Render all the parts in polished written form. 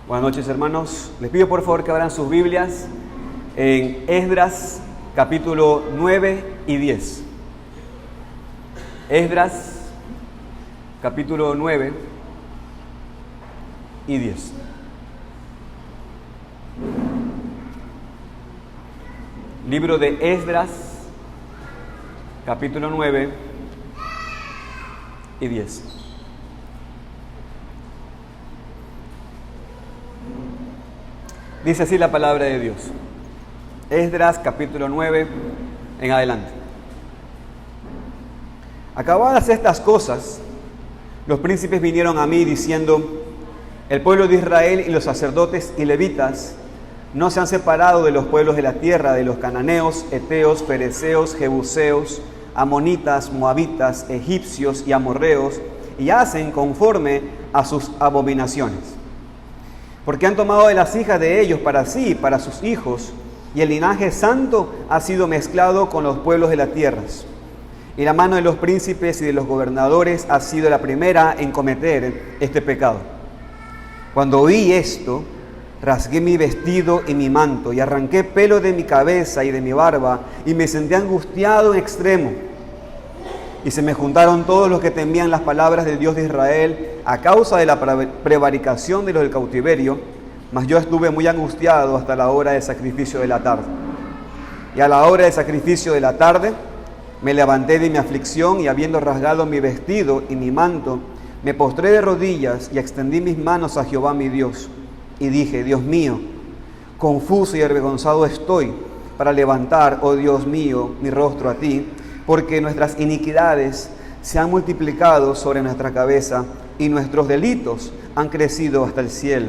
Buenas noches, hermanos. Les pido por favor que abran sus Biblias en Esdras capítulo 9 y 10. Esdras capítulo 9 y 10. Libro de Esdras capítulo 9 y 10. Dice así la palabra de Dios. Esdras capítulo 9 en adelante. Acabadas estas cosas, los príncipes vinieron a mí diciendo: el pueblo de Israel y los sacerdotes y levitas no se han separado de los pueblos de la tierra, de los cananeos, heteos, fereceos, jebuseos, amonitas, moabitas, egipcios y amorreos, y hacen conforme a sus abominaciones. Porque han tomado de las hijas de ellos para sí y para sus hijos, y el linaje santo ha sido mezclado con los pueblos de las tierras. Y la mano de los príncipes y de los gobernadores ha sido la primera en cometer este pecado. Cuando oí esto, rasgué mi vestido y mi manto, y arranqué pelo de mi cabeza y de mi barba, y me sentí angustiado en extremo. Y se me juntaron todos los que temían las palabras del Dios de Israel a causa de la prevaricación de los del cautiverio, mas yo estuve muy angustiado hasta la hora del sacrificio de la tarde. Y a la hora del sacrificio de la tarde me levanté de mi aflicción y habiendo rasgado mi vestido y mi manto, me postré de rodillas y extendí mis manos a Jehová mi Dios. Y dije: Dios mío, confuso y avergonzado estoy para levantar, oh Dios mío, mi rostro a ti, porque nuestras iniquidades se han multiplicado sobre nuestra cabeza y nuestros delitos han crecido hasta el cielo.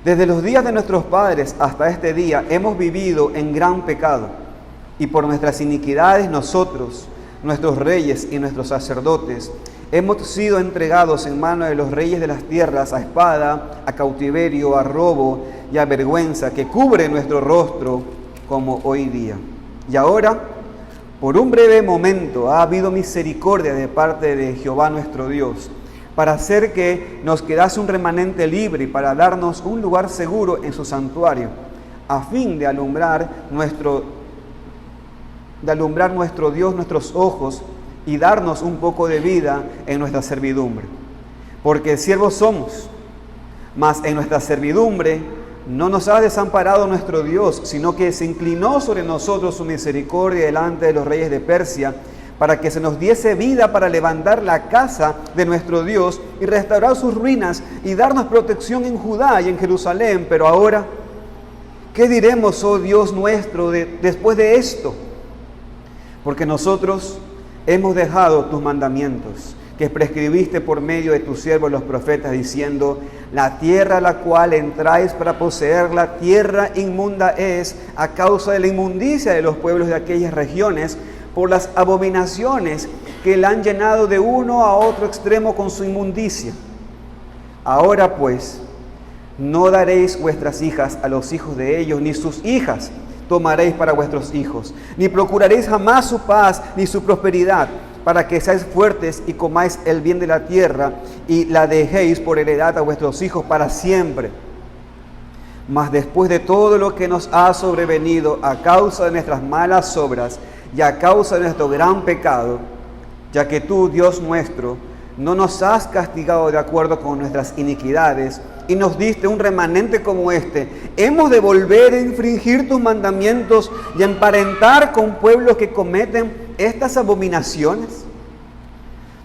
Desde los días de nuestros padres hasta este día hemos vivido en gran pecado, y por nuestras iniquidades nosotros, nuestros reyes y nuestros sacerdotes, hemos sido entregados en manos de los reyes de las tierras a espada, a cautiverio, a robo y a vergüenza que cubre nuestro rostro como hoy día. Y ahora, por un breve momento, ha habido misericordia de parte de Jehová nuestro Dios, para hacer que nos quedase un remanente libre y para darnos un lugar seguro en su santuario, a fin de alumbrar nuestro Dios nuestros ojos y darnos un poco de vida en nuestra servidumbre. Porque siervos somos, mas en nuestra servidumbre no nos ha desamparado nuestro Dios, sino que se inclinó sobre nosotros su misericordia delante de los reyes de Persia, para que se nos diese vida para levantar la casa de nuestro Dios y restaurar sus ruinas y darnos protección en Judá y en Jerusalén. Pero ahora, ¿qué diremos, oh Dios nuestro, después de esto? Porque nosotros hemos dejado tus mandamientos, que prescribiste por medio de tus siervos los profetas, diciendo: la tierra a la cual entráis para poseerla, tierra inmunda es, a causa de la inmundicia de los pueblos de aquellas regiones, por las abominaciones que la han llenado de uno a otro extremo con su inmundicia. Ahora pues, no daréis vuestras hijas a los hijos de ellos, ni sus hijas tomaréis para vuestros hijos, ni procuraréis jamás su paz ni su prosperidad, para que seáis fuertes y comáis el bien de la tierra y la dejéis por heredad a vuestros hijos para siempre. Mas después de todo lo que nos ha sobrevenido a causa de nuestras malas obras y a causa de nuestro gran pecado, ya que tú, Dios nuestro, no nos has castigado de acuerdo con nuestras iniquidades y nos diste un remanente como este, ¿hemos de volver a infringir tus mandamientos y emparentar con pueblos que cometen estas abominaciones?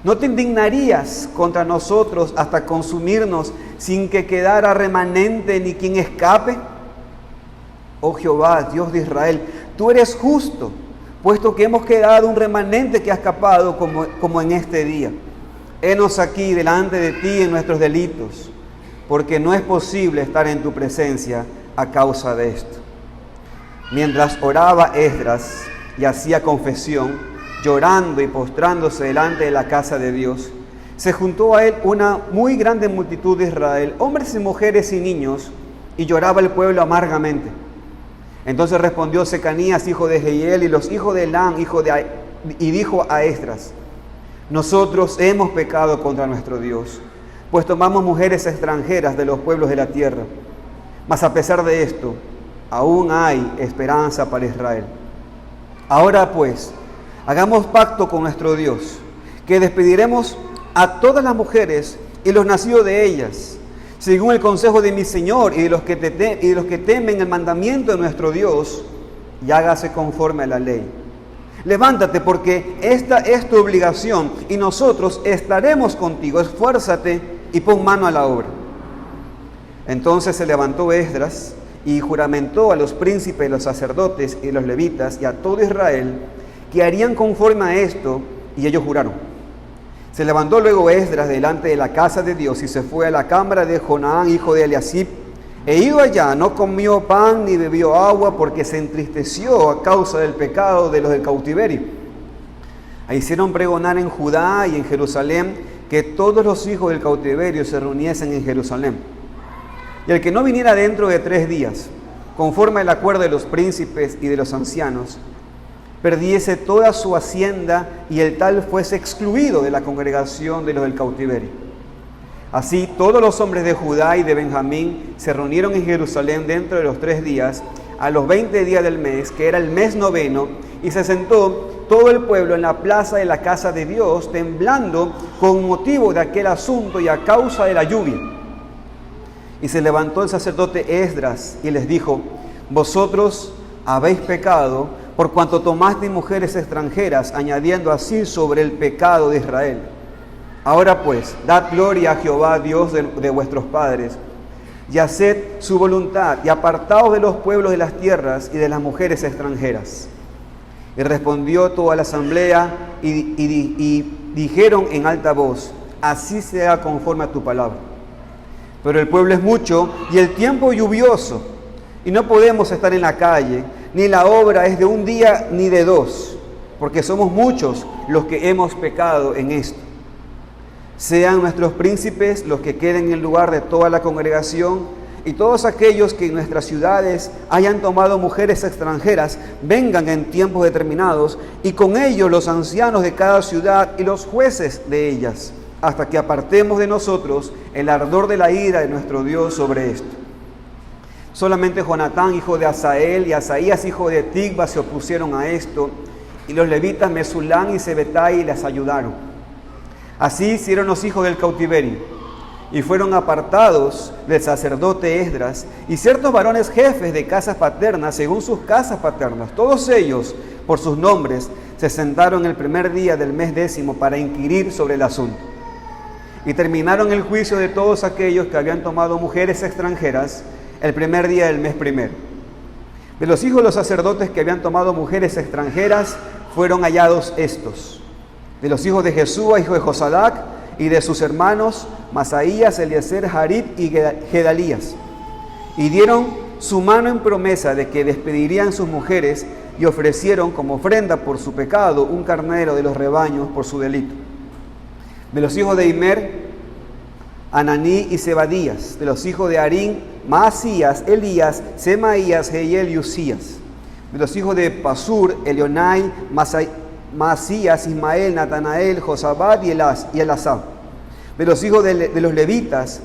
¿No te indignarías contra nosotros hasta consumirnos sin que quedara remanente ni quien escape? Oh Jehová, Dios de Israel, tú eres justo, puesto que hemos quedado un remanente que ha escapado como en este día. Henos aquí delante de ti en nuestros delitos, porque no es posible estar en tu presencia a causa de esto. Mientras oraba Esdras y hacía confesión, llorando y postrándose delante de la casa de Dios, se juntó a él una muy grande multitud de Israel, hombres y mujeres y niños, y lloraba el pueblo amargamente. Entonces respondió Secanías, hijo de Jehiel, y los hijos de Elán, y dijo a Esdras: nosotros hemos pecado contra nuestro Dios. pues tomamos mujeres extranjeras de los pueblos de la tierra. Mas a pesar de esto, aún hay esperanza para Israel. Ahora pues, hagamos pacto con nuestro Dios, que despediremos a todas las mujeres y los nacidos de ellas, según el consejo de mi Señor y de los que temen el mandamiento de nuestro Dios, y hágase conforme a la ley. Levántate, porque esta es tu obligación, y nosotros estaremos contigo. Esfuérzate y pon mano a la obra. Entonces se levantó Esdras y juramentó a los príncipes, los sacerdotes y los levitas y a todo Israel que harían conforme a esto, y ellos juraron. Se levantó luego Esdras delante de la casa de Dios y se fue a la cámara de Jonaán, hijo de Eliasib, e ido allá no comió pan ni bebió agua, porque se entristeció a causa del pecado de los del cautiverio. E hicieron pregonar en Judá y en Jerusalén que todos los hijos del cautiverio se reuniesen en Jerusalén. Y el que no viniera dentro de 3 días, conforme al acuerdo de los príncipes y de los ancianos, perdiese toda su hacienda, y el tal fuese excluido de la congregación de los del cautiverio. Así todos los hombres de Judá y de Benjamín se reunieron en Jerusalén dentro de los 3 días, a los 20 días del mes, que era el mes noveno, y se sentó todo el pueblo en la plaza de la casa de Dios, temblando con motivo de aquel asunto y a causa de la lluvia. Y se levantó el sacerdote Esdras y les dijo: vosotros habéis pecado por cuanto tomasteis mujeres extranjeras, añadiendo así sobre el pecado de Israel. Ahora pues, dad gloria a Jehová, Dios de vuestros padres, y haced su voluntad, y apartaos de los pueblos de las tierras y de las mujeres extranjeras. Y respondió toda la asamblea y dijeron en alta voz: así sea conforme a tu palabra. Pero el pueblo es mucho y el tiempo lluvioso, y no podemos estar en la calle, ni la obra es de un día ni de 2, porque somos muchos los que hemos pecado en esto. Sean nuestros príncipes los que queden en el lugar de toda la congregación, y todos aquellos que en nuestras ciudades hayan tomado mujeres extranjeras, vengan en tiempos determinados, y con ellos los ancianos de cada ciudad y los jueces de ellas, hasta que apartemos de nosotros el ardor de la ira de nuestro Dios sobre esto. Solamente Jonatán, hijo de Asael, y Asaías, hijo de Tigba, se opusieron a esto, y los levitas Mesulán y Sebetai les ayudaron. Así hicieron los hijos del cautiverio, y fueron apartados del sacerdote Esdras, y ciertos varones jefes de casas paternas, según sus casas paternas. Todos ellos, por sus nombres, se sentaron el primer día del mes 10 para inquirir sobre el asunto. Y terminaron el juicio de todos aquellos que habían tomado mujeres extranjeras el primer día del mes 1. De los hijos de los sacerdotes que habían tomado mujeres extranjeras, fueron hallados estos: de los hijos de Jesúa, hijo de Josadac, y de sus hermanos Masaías, Eliezer, Jarib y Gedalías. Y dieron su mano en promesa de que despedirían sus mujeres, y ofrecieron como ofrenda por su pecado un carnero de los rebaños por su delito. De los hijos de Imer, Ananí y Zebadías. De los hijos de Arín, Maasías, Elías, Semaías, Jehiel y Usías. De los hijos de Pasur, Elionai, Maasías, Ismael, Natanael, Josabad y Elasab. De los hijos de los levitas,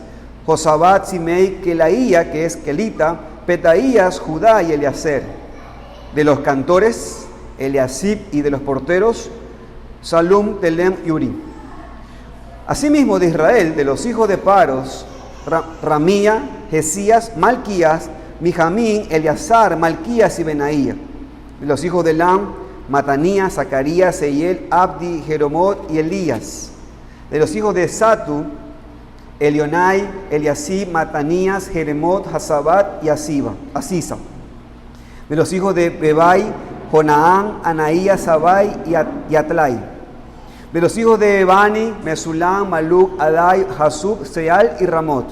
Josabad, Simei, Kelaía, que es Kelita, Petaías, Judá y Eliezer. De los cantores, Eliasib, y de los porteros, Salum, Telem y Urim. Asimismo de Israel, de los hijos de Paros, Ramía, Jesías, Malquías, Mijamín, Eleazar, Malquías y Benaía. De los hijos de Elam, Matanías, Zacarías, Eiel, Abdi, Jeromot y Elías. De los hijos de Satu, Elionai, Eliasib, Matanías, Jeremot, Hasabat y Asisa. De los hijos de Bebai, Jonaán, Anaías, Sabai y Atlai. De los hijos de Bani, Mesulán, Maluk, Adai, Hasub, Seal y Ramot.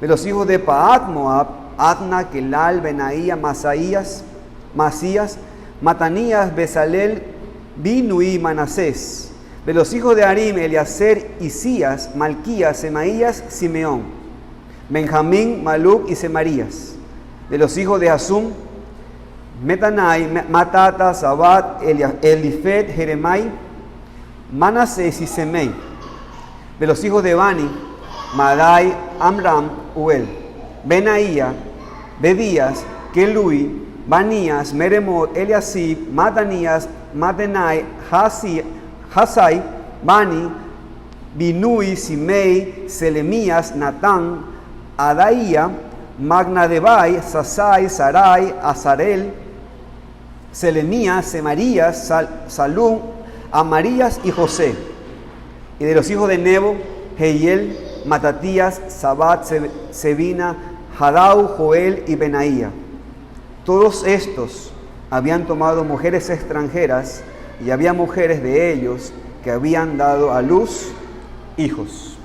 De los hijos de Paat Moab, Adna, Kelal, Benaía, Masías, Matanías, Besalel, Binui y Manasés. De los hijos de Arim, Eliezer, Isías, Malquías, Semaías, Simeón. Benjamín, Maluk y Semarías. De los hijos de Asum, Metanai, Matata, Sabat, Elifet, Jeremai, Manasés y Semei. De los hijos de Bani, Madai, Amram, Uel, Benaía, Bedías, Kelui, Banías, Meremot, Eliasib, Matanías, Matenai, Hasai, Bani, Binui, Simei, Selemías, Natán, Adaía, Magnadebai, Sasai, Sarai, Azarel, Selemías, Semarías, Salum, Amarías y José. Y de los hijos de Nebo, Jehiel, Matatías, Sabat, Sebina, Hadau, Joel y Benaía. Todos estos habían tomado mujeres extranjeras y había mujeres de ellos que habían dado a luz hijos.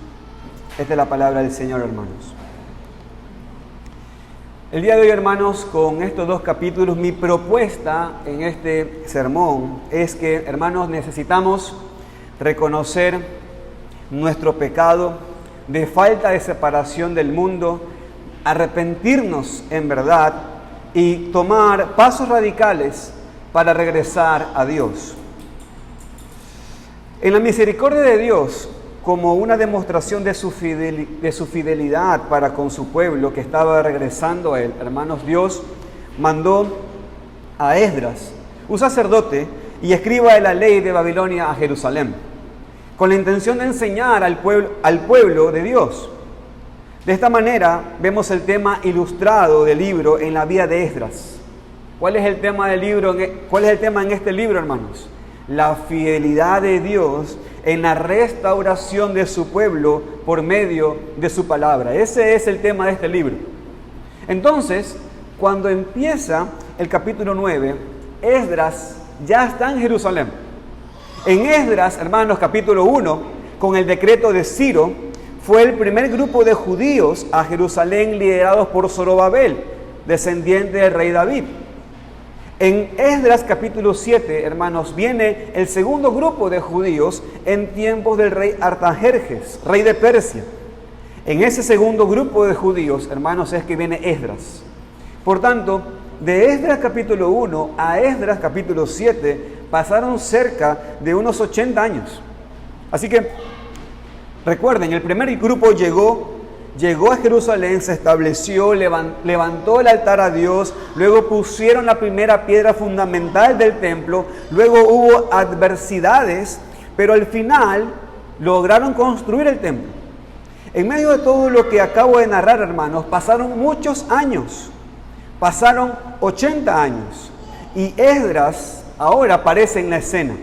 Esta es la palabra del Señor, hermanos. El día de hoy, hermanos, con estos dos capítulos, mi propuesta en este sermón es que, hermanos, necesitamos reconocer nuestro pecado de falta de separación del mundo, arrepentirnos en verdad y tomar pasos radicales para regresar a Dios. En la misericordia de Dios, como una demostración de su fidelidad para con su pueblo que estaba regresando a él, hermanos, Dios mandó a Esdras, un sacerdote y escriba de la ley de Babilonia, a Jerusalén, con la intención de enseñar al pueblo de Dios. De esta manera vemos el tema ilustrado del libro en la vida de Esdras. ¿Cuál es el tema del libro? ¿Cuál es el tema en este libro, hermanos? La fidelidad de Dios en la restauración de su pueblo por medio de su palabra. Ese es el tema de este libro. Entonces, cuando empieza el capítulo 9, Esdras ya está en Jerusalén. En Esdras, hermanos, capítulo 1, con el decreto de Ciro, fue el primer grupo de judíos a Jerusalén liderados por Zorobabel, descendiente del rey David. En Esdras capítulo 7, hermanos, viene el segundo grupo de judíos en tiempos del rey Artajerjes, rey de Persia. En ese segundo grupo de judíos, hermanos, es que viene Esdras. Por tanto, de Esdras capítulo 1 a Esdras capítulo 7 pasaron cerca de unos 80 años. Así que, recuerden, el primer grupo llegó a Jerusalén, se estableció, levantó el altar a Dios, luego pusieron la primera piedra fundamental del templo, luego hubo adversidades, pero al final lograron construir el templo. En medio de todo lo que acabo de narrar, hermanos, pasaron muchos años, pasaron 80 años, y Esdras ahora aparece en la escena.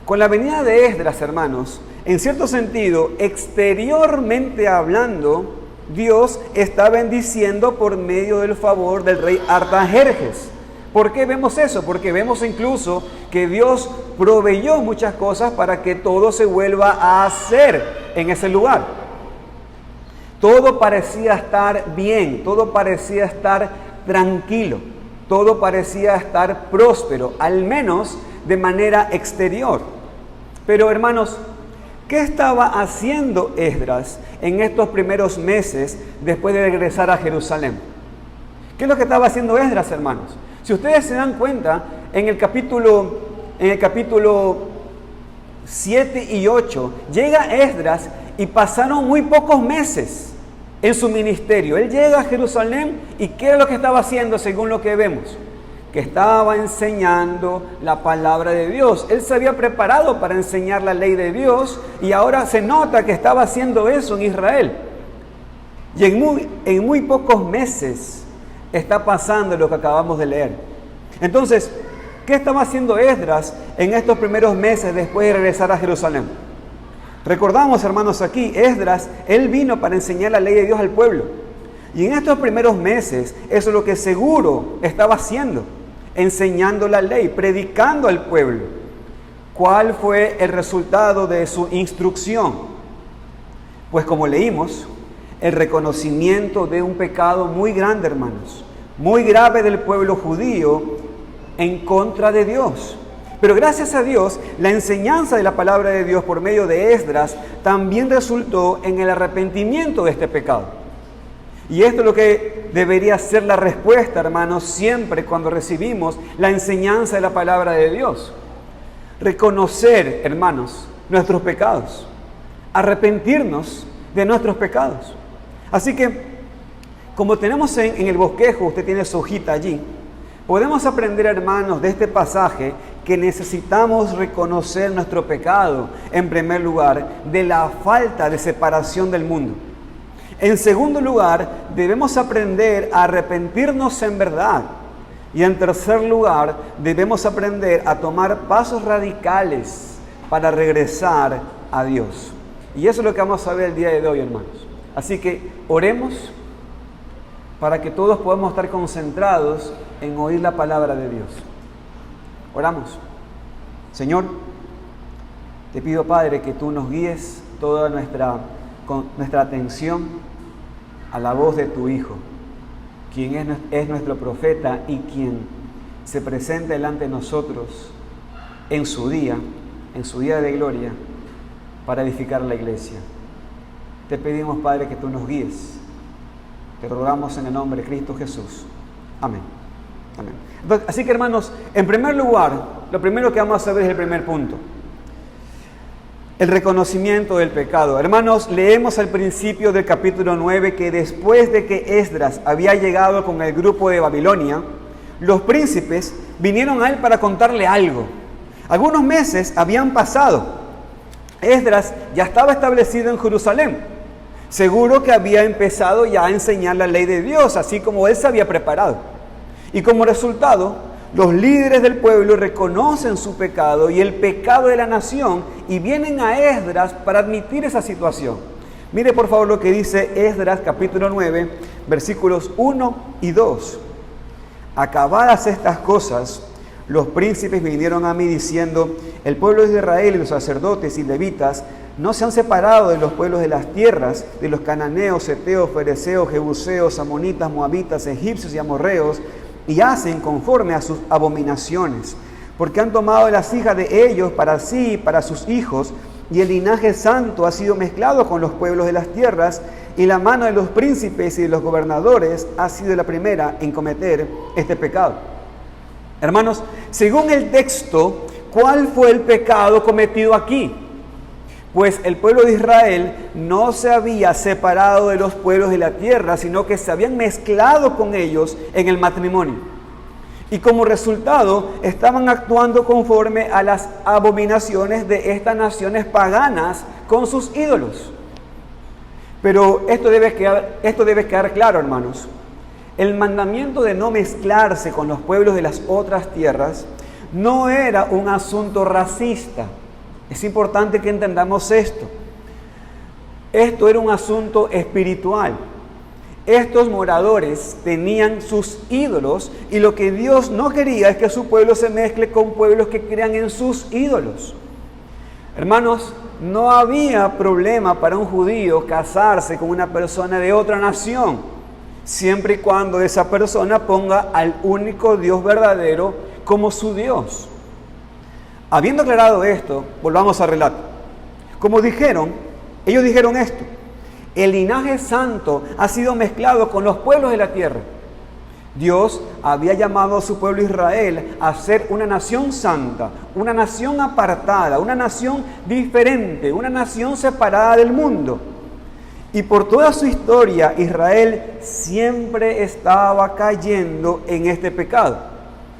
Con la venida de Esdras, hermanos, en cierto sentido, exteriormente hablando, Dios está bendiciendo por medio del favor del rey Artajerjes. ¿Por qué vemos eso? Porque vemos incluso que Dios proveyó muchas cosas para que todo se vuelva a hacer en ese lugar. Todo parecía estar bien, todo parecía estar tranquilo, todo parecía estar próspero, al menos de manera exterior. Pero, hermanos, ¿qué estaba haciendo Esdras en estos primeros meses después de regresar a Jerusalén? ¿Qué es lo que estaba haciendo Esdras, hermanos? Si ustedes se dan cuenta, en el capítulo 7 y 8, llega Esdras y pasaron muy pocos meses en su ministerio. Él llega a Jerusalén y ¿qué era lo que estaba haciendo según lo que vemos? Que estaba enseñando la palabra de Dios. Él se había preparado para enseñar la ley de Dios y ahora se nota que estaba haciendo eso en Israel. Y en muy pocos meses está pasando lo que acabamos de leer. Entonces, ¿qué estaba haciendo Esdras en estos primeros meses después de regresar a Jerusalén? Recordamos, hermanos, aquí, Esdras, él vino para enseñar la ley de Dios al pueblo. Y en estos primeros meses, eso es lo que seguro estaba haciendo. Enseñando la ley, predicando al pueblo. ¿Cuál fue el resultado de su instrucción? Pues como leímos, el reconocimiento de un pecado muy grande, hermanos, muy grave del pueblo judío en contra de Dios. Pero gracias a Dios, la enseñanza de la palabra de Dios por medio de Esdras también resultó en el arrepentimiento de este pecado. Y esto es lo que debería ser la respuesta, hermanos, siempre cuando recibimos la enseñanza de la palabra de Dios. Reconocer, hermanos, nuestros pecados, arrepentirnos de nuestros pecados. Así que, como tenemos en el bosquejo, usted tiene su hojita allí, podemos aprender, hermanos, de este pasaje que necesitamos reconocer nuestro pecado, en primer lugar, de la falta de separación del mundo. En segundo lugar, debemos aprender a arrepentirnos en verdad. Y en tercer lugar, debemos aprender a tomar pasos radicales para regresar a Dios. Y eso es lo que vamos a ver el día de hoy, hermanos. Así que oremos para que todos podamos estar concentrados en oír la palabra de Dios. Oramos. Señor, te pido, Padre, que tú nos guíes toda nuestra atención a la voz de tu Hijo, quien es nuestro profeta y quien se presenta delante de nosotros en su día de gloria, para edificar la iglesia. Te pedimos, Padre, que tú nos guíes. Te rogamos en el nombre de Cristo Jesús. Amén. Amén. Entonces, así que, hermanos, en primer lugar, lo primero que vamos a ver es el primer punto. El reconocimiento del pecado. Hermanos, leemos al principio del capítulo 9 que después de que Esdras había llegado con el grupo de Babilonia, los príncipes vinieron a él para contarle algo. Algunos meses habían pasado. Esdras ya estaba establecido en Jerusalén. Seguro que había empezado ya a enseñar la ley de Dios, así como él se había preparado. Y como resultado, los líderes del pueblo reconocen su pecado y el pecado de la nación y vienen a Esdras para admitir esa situación. Mire por favor lo que dice Esdras capítulo 9, versículos 1 y 2. Acabadas estas cosas, los príncipes vinieron a mí diciendo: el pueblo de Israel y los sacerdotes y levitas no se han separado de los pueblos de las tierras, de los cananeos, heteos, fereceos, jebuseos, amonitas, moabitas, egipcios y amorreos, y hacen conforme a sus abominaciones, porque han tomado las hijas de ellos para sí y para sus hijos, y el linaje santo ha sido mezclado con los pueblos de las tierras, y la mano de los príncipes y de los gobernadores ha sido la primera en cometer este pecado. Hermanos, según el texto, ¿cuál fue el pecado cometido aquí? Pues el pueblo de Israel no se había separado de los pueblos de la tierra, sino que se habían mezclado con ellos en el matrimonio. Y como resultado, estaban actuando conforme a las abominaciones de estas naciones paganas con sus ídolos. Pero esto debe quedar claro, hermanos. El mandamiento de no mezclarse con los pueblos de las otras tierras no era un asunto racista. Es importante que entendamos esto. Esto era un asunto espiritual. Estos moradores tenían sus ídolos y lo que Dios no quería es que su pueblo se mezcle con pueblos que crean en sus ídolos. Hermanos, no había problema para un judío casarse con una persona de otra nación, siempre y cuando esa persona ponga al único Dios verdadero como su Dios. Habiendo aclarado esto, volvamos al relato. Como ellos dijeron esto: el linaje santo ha sido mezclado con los pueblos de la tierra. Dios había llamado a su pueblo Israel a ser una nación santa, una nación apartada, una nación diferente, una nación separada del mundo. Y por toda su historia, Israel siempre estaba cayendo en este pecado.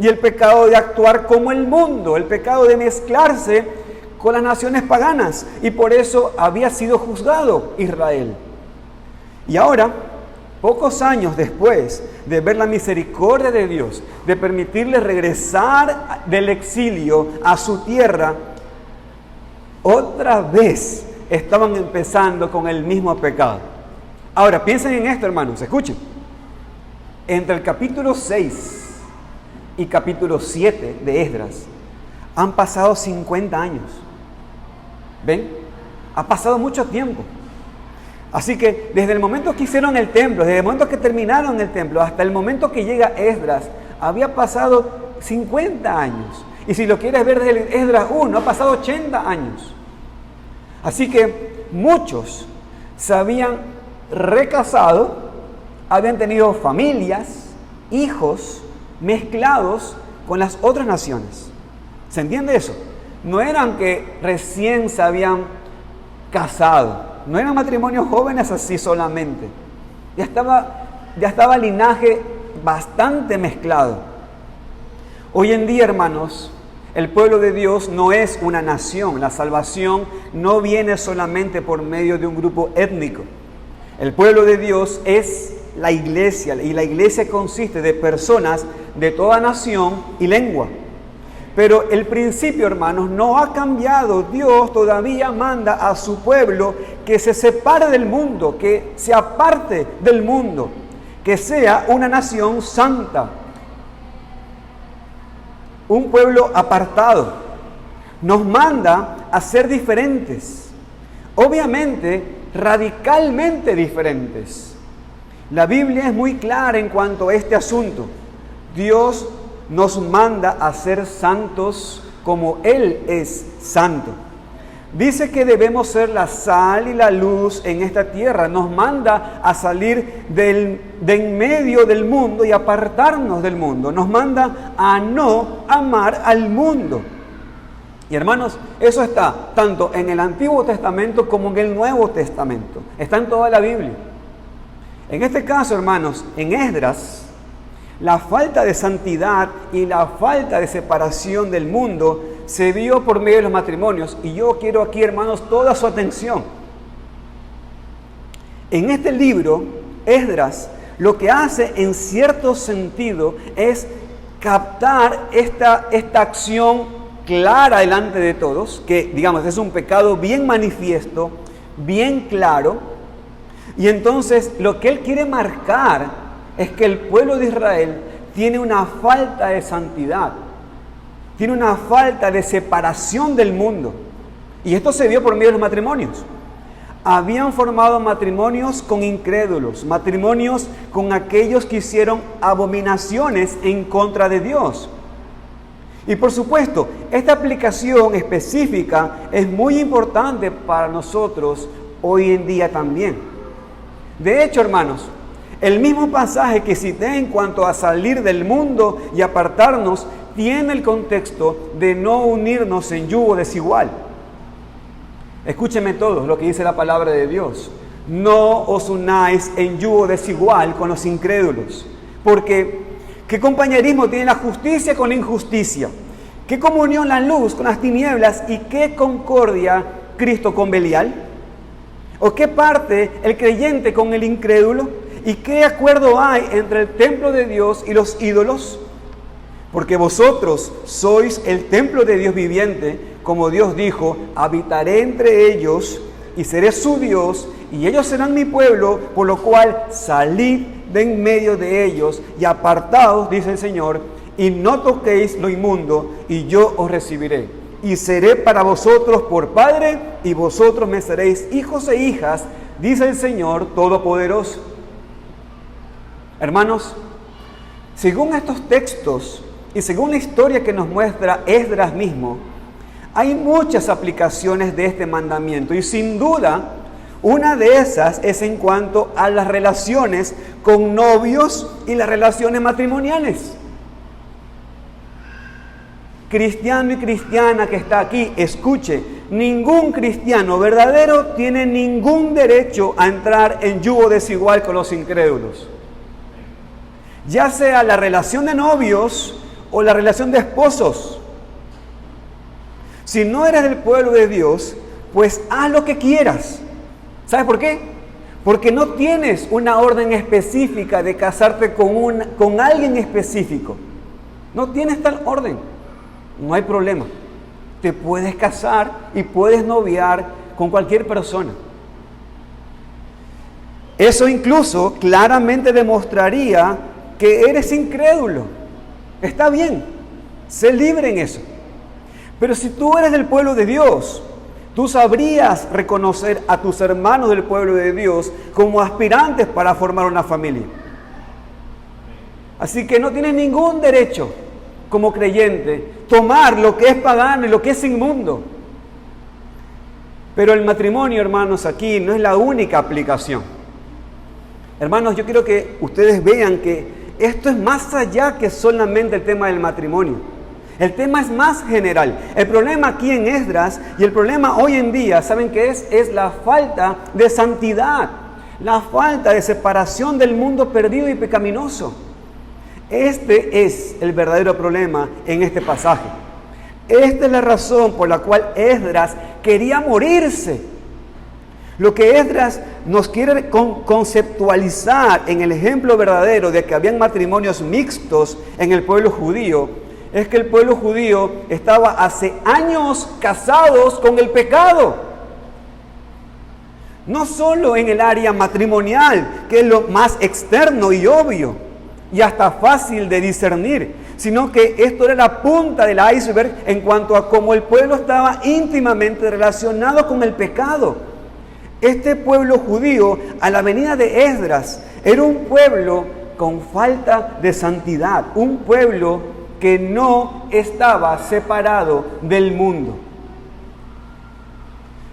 Y el pecado de actuar como el mundo, el pecado de mezclarse con las naciones paganas. Y por eso había sido juzgado Israel. Y ahora, pocos años después de ver la misericordia de Dios, de permitirles regresar del exilio a su tierra, otra vez estaban empezando con el mismo pecado. Ahora, piensen en esto, hermanos, escuchen. Entre el capítulo 6 y capítulo 7 de Esdras han pasado 50 años. ¿Ven? Ha pasado mucho tiempo. Así que desde el momento que hicieron el templo, desde el momento que terminaron el templo, hasta el momento que llega Esdras, había pasado 50 años. Y si lo quieres ver desde Esdras 1, ha pasado 80 años. Así que muchos se habían recasado, habían tenido familias, hijos, mezclados con las otras naciones. ¿Se entiende eso? No eran que recién se habían casado. no eran matrimonios jóvenes así solamente. Ya estaba el linaje bastante mezclado. Hoy en día, hermanos, el pueblo de Dios no es una nación. La salvación no viene solamente por medio de un grupo étnico. El pueblo de Dios es la iglesia, y la iglesia consiste de personas de toda nación y lengua. Pero el principio, hermanos, no ha cambiado. Dios todavía manda a su pueblo que se separe del mundo, que se aparte del mundo, que sea una nación santa, un pueblo apartado. Nos manda a ser diferentes, obviamente radicalmente diferentes. La Biblia es muy clara en cuanto a este asunto. Dios nos manda a ser santos como Él es santo. Dice que debemos ser la sal y la luz en esta tierra. Nos manda a salir de en medio del mundo y apartarnos del mundo. Nos manda a no amar al mundo. Y hermanos, eso está tanto en el Antiguo Testamento como en el Nuevo Testamento. Está en toda la Biblia. En este caso, hermanos, en Esdras, la falta de santidad y la falta de separación del mundo se vio por medio de los matrimonios. Y yo quiero aquí, hermanos, toda su atención. En este libro, Esdras lo que hace en cierto sentido es captar esta acción clara delante de todos, que digamos es un pecado bien manifiesto, bien claro. Y entonces lo que él quiere marcar es que el pueblo de Israel tiene una falta de santidad, tiene una falta de separación del mundo. Y esto se vio por medio de los matrimonios. Habían formado matrimonios con incrédulos, matrimonios con aquellos que hicieron abominaciones en contra de Dios. Y por supuesto, esta aplicación específica es muy importante para nosotros hoy en día también. De hecho, hermanos, el mismo pasaje que cité en cuanto a salir del mundo y apartarnos tiene el contexto de no unirnos en yugo desigual. Escúchenme todos lo que dice la palabra de Dios. No os unáis en yugo desigual con los incrédulos. Porque, ¿qué compañerismo tiene la justicia con la injusticia? ¿Qué comunión la luz con las tinieblas? ¿Y qué concordia Cristo con Belial? ¿O qué parte el creyente con el incrédulo? ¿Y qué acuerdo hay entre el templo de Dios y los ídolos? Porque vosotros sois el templo de Dios viviente, como Dios dijo, habitaré entre ellos y seré su Dios, y ellos serán mi pueblo, por lo cual salid de en medio de ellos y apartaos, dice el Señor, y no toquéis lo inmundo, y yo os recibiré. Y seré para vosotros por Padre, y vosotros me seréis hijos e hijas, dice el Señor Todopoderoso. Hermanos, según estos textos y según la historia que nos muestra Esdras mismo, hay muchas aplicaciones de este mandamiento y sin duda una de esas es en cuanto a las relaciones con novios y las relaciones matrimoniales. Cristiano y cristiana que está aquí, escuche, ningún cristiano verdadero tiene ningún derecho a entrar en yugo desigual con los incrédulos. Ya sea la relación de novios o la relación de esposos. Si no eres del pueblo de Dios, pues haz lo que quieras. ¿Sabes por qué? Porque no tienes una orden específica de casarte con alguien específico. No tienes tal orden. No hay problema. Te puedes casar y puedes noviar con cualquier persona. Eso incluso claramente demostraría que eres incrédulo. Está bien, sé libre en eso. Pero si tú eres del pueblo de Dios, tú sabrías reconocer a tus hermanos del pueblo de Dios como aspirantes para formar una familia. Así que no tienes ningún derecho como creyente tomar lo que es pagano y lo que es inmundo. Pero el matrimonio, hermanos, aquí no es la única aplicación. Hermanos, yo quiero que ustedes vean que esto es más allá que solamente el tema del matrimonio. El tema es más general. El problema aquí en Esdras y el problema hoy en día, ¿saben qué es? Es la falta de santidad, la falta de separación del mundo perdido y pecaminoso. Este es el verdadero problema en este pasaje. Esta es la razón por la cual Esdras quería morirse. Lo que Esdras nos quiere conceptualizar en el ejemplo verdadero de que habían matrimonios mixtos en el pueblo judío, es que el pueblo judío estaba hace años casados con el pecado. No solo en el área matrimonial, que es lo más externo y obvio, y hasta fácil de discernir, sino que esto era la punta del iceberg en cuanto a cómo el pueblo estaba íntimamente relacionado con el pecado. Este pueblo judío, a la venida de Esdras, era un pueblo con falta de santidad, un pueblo que no estaba separado del mundo.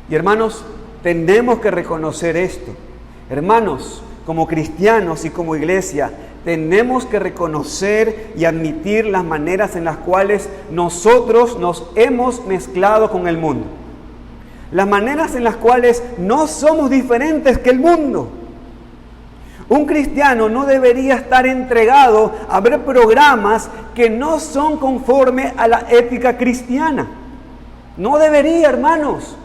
Y hermanos, tenemos que reconocer esto. Hermanos, como cristianos y como iglesia, tenemos que reconocer y admitir las maneras en las cuales nosotros nos hemos mezclado con el mundo. Las maneras en las cuales no somos diferentes que el mundo. Un cristiano no debería estar entregado a ver programas que no son conforme a la ética cristiana. No debería, hermanos.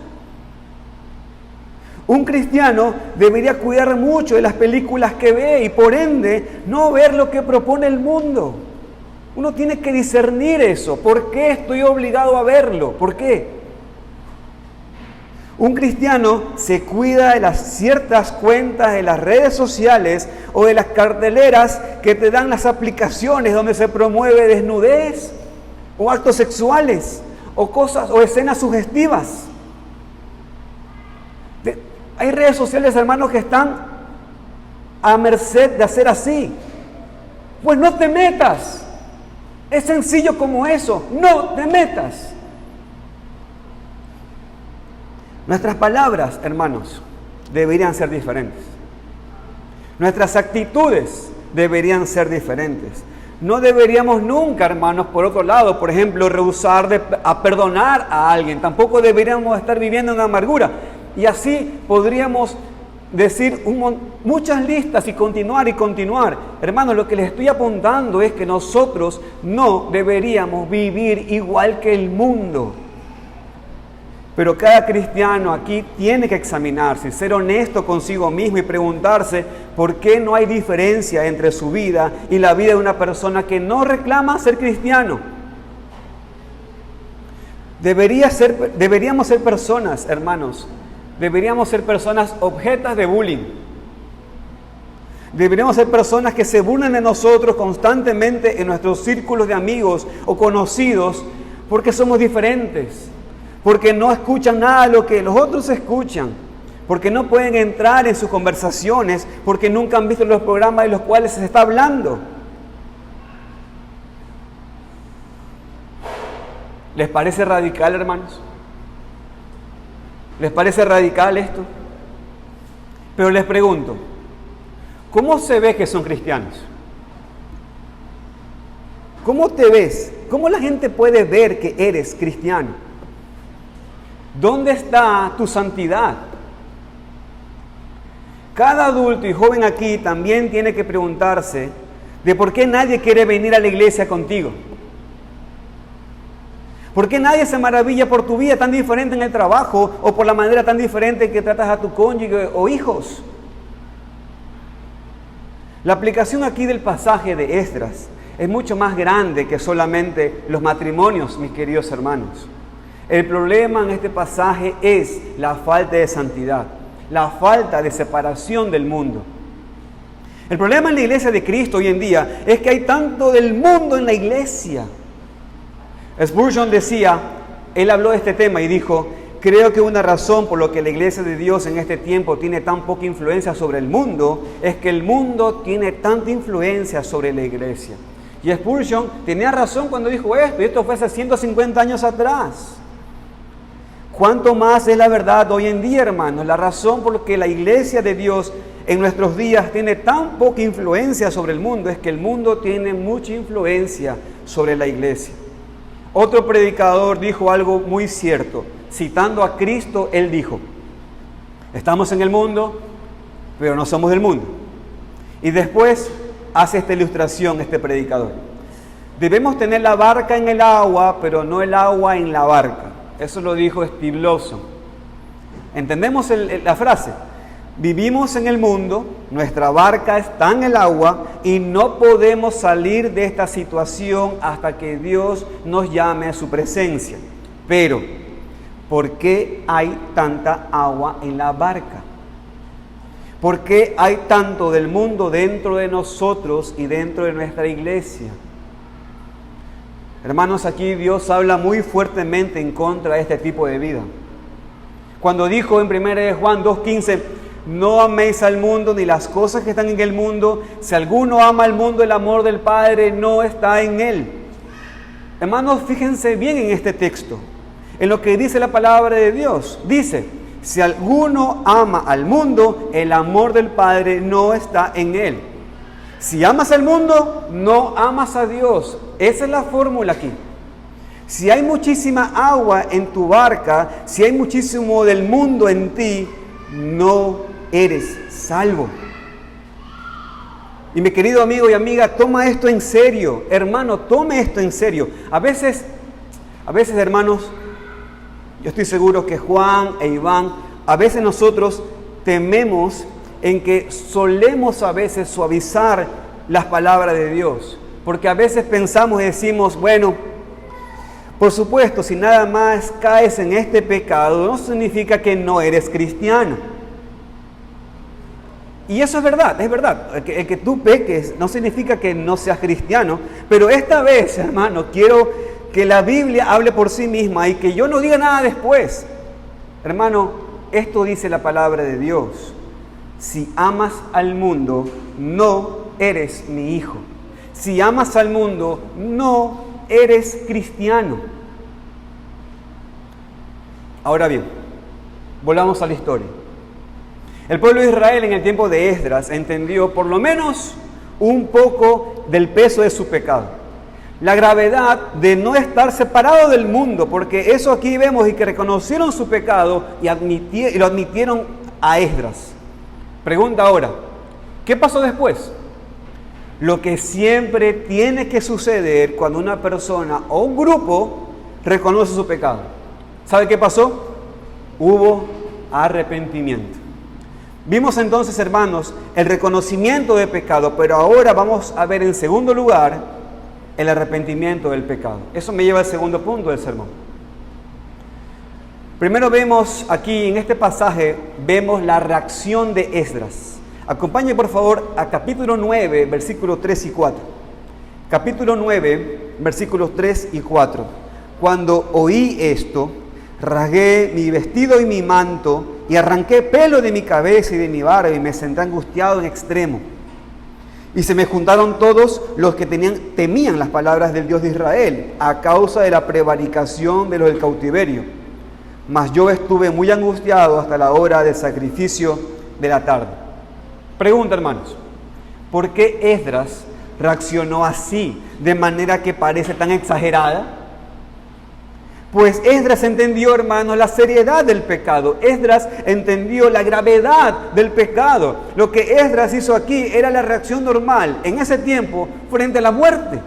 Un cristiano debería cuidar mucho de las películas que ve y por ende no ver lo que propone el mundo. Uno tiene que discernir eso. ¿Por qué estoy obligado a verlo? ¿Por qué? Un cristiano se cuida de las ciertas cuentas de las redes sociales o de las carteleras que te dan las aplicaciones donde se promueve desnudez o actos sexuales o cosas o escenas sugestivas. Hay redes sociales, hermanos, que están a merced de hacer así. Pues no te metas. Es sencillo como eso. No te metas. Nuestras palabras, hermanos, deberían ser diferentes. Nuestras actitudes deberían ser diferentes. No deberíamos nunca, hermanos, por otro lado, por ejemplo, rehusar a perdonar a alguien. Tampoco deberíamos estar viviendo en amargura. Y así podríamos decir muchas listas y continuar y continuar. Hermanos, lo que les estoy apuntando es que nosotros no deberíamos vivir igual que el mundo. Pero cada cristiano aquí tiene que examinarse, ser honesto consigo mismo y preguntarse por qué no hay diferencia entre su vida y la vida de una persona que no reclama ser cristiano. Deberíamos ser personas, hermanos, deberíamos ser personas objetas de bullying. Deberíamos ser personas que se burlan de nosotros constantemente en nuestros círculos de amigos o conocidos porque somos diferentes. Porque no escuchan nada de lo que los otros escuchan, porque no pueden entrar en sus conversaciones, porque nunca han visto los programas de los cuales se está hablando. ¿Les parece radical, hermanos? ¿Les parece radical esto? Pero les pregunto, ¿cómo se ve que son cristianos? ¿Cómo te ves? ¿Cómo la gente puede ver que eres cristiano? ¿Dónde está tu santidad? Cada adulto y joven aquí también tiene que preguntarse de por qué nadie quiere venir a la iglesia contigo. ¿Por qué nadie se maravilla por tu vida tan diferente en el trabajo o por la manera tan diferente que tratas a tu cónyuge o hijos? La aplicación aquí del pasaje de Esdras es mucho más grande que solamente los matrimonios, mis queridos hermanos. El problema en este pasaje es la falta de santidad, la falta de separación del mundo. El problema en la iglesia de Cristo hoy en día es que hay tanto del mundo en la iglesia. Spurgeon decía, él habló de este tema y dijo, creo que una razón por lo que la iglesia de Dios en este tiempo tiene tan poca influencia sobre el mundo es que el mundo tiene tanta influencia sobre la iglesia. Y Spurgeon tenía razón cuando dijo esto, y esto fue hace 150 años atrás. ¿Cuánto más es la verdad hoy en día, hermanos? La razón por la que la iglesia de Dios en nuestros días tiene tan poca influencia sobre el mundo es que el mundo tiene mucha influencia sobre la iglesia. Otro predicador dijo algo muy cierto. Citando a Cristo, él dijo: estamos en el mundo, pero no somos del mundo. Y después hace esta ilustración este predicador. Debemos tener la barca en el agua, pero no el agua en la barca. Eso lo dijo Steve Lawson. ¿Entendemos la frase? Vivimos en el mundo, nuestra barca está en el agua y no podemos salir de esta situación hasta que Dios nos llame a su presencia. Pero, ¿por qué hay tanta agua en la barca? ¿Por qué hay tanto del mundo dentro de nosotros y dentro de nuestra iglesia? Hermanos, aquí Dios habla muy fuertemente en contra de este tipo de vida. Cuando dijo en 1 Juan 2:15, no améis al mundo ni las cosas que están en el mundo. Si alguno ama al mundo, el amor del Padre no está en él. Hermanos, fíjense bien en este texto, en lo que dice la palabra de Dios. Dice: si alguno ama al mundo, el amor del Padre no está en él. Si amas al mundo, no amas a Dios. Esa es la fórmula aquí. Si hay muchísima agua en tu barca, si hay muchísimo del mundo en ti, no eres salvo. Y mi querido amigo y amiga, toma esto en serio. Hermano, tome esto en serio. A veces, hermanos, yo estoy seguro que Juan e Iván, a veces nosotros tememos en que solemos a veces suavizar las palabras de Dios. Porque a veces pensamos y decimos, bueno, por supuesto, si nada más caes en este pecado, no significa que no eres cristiano. Y eso es verdad, es verdad. El que tú peques no significa que no seas cristiano, pero esta vez, hermano, quiero que la Biblia hable por sí misma y que yo no diga nada después. Hermano, esto dice la palabra de Dios. Si amas al mundo, no eres mi hijo. Si amas al mundo, no eres cristiano. Ahora bien, volvamos a la historia. El pueblo de Israel en el tiempo de Esdras entendió por lo menos un poco del peso de su pecado. La gravedad de no estar separado del mundo, porque eso aquí vemos y que reconocieron su pecado y lo admitieron a Esdras. Pregunta ahora, ¿qué pasó después? Lo que siempre tiene que suceder cuando una persona o un grupo reconoce su pecado. ¿Sabe qué pasó? Hubo arrepentimiento. Vimos entonces, hermanos, el reconocimiento de pecado, pero ahora vamos a ver en segundo lugar el arrepentimiento del pecado. Eso me lleva al segundo punto del sermón. Primero vemos aquí en este pasaje, vemos la reacción de Esdras. Acompañe por favor a capítulo 9, versículos 3 y 4. Capítulo 9, versículos 3 y 4. Cuando oí esto, rasgué mi vestido y mi manto, y arranqué pelo de mi cabeza y de mi barba, y me senté angustiado en extremo. Y se me juntaron todos los que temían las palabras del Dios de Israel, a causa de la prevaricación de los del cautiverio. Mas yo estuve muy angustiado hasta la hora del sacrificio de la tarde. Pregunta, hermanos, ¿por qué Esdras reaccionó así, de manera que parece tan exagerada? Pues Esdras entendió, hermanos, la seriedad del pecado. Esdras entendió la gravedad del pecado. Lo que Esdras hizo aquí era la reacción normal en ese tiempo frente a la muerte.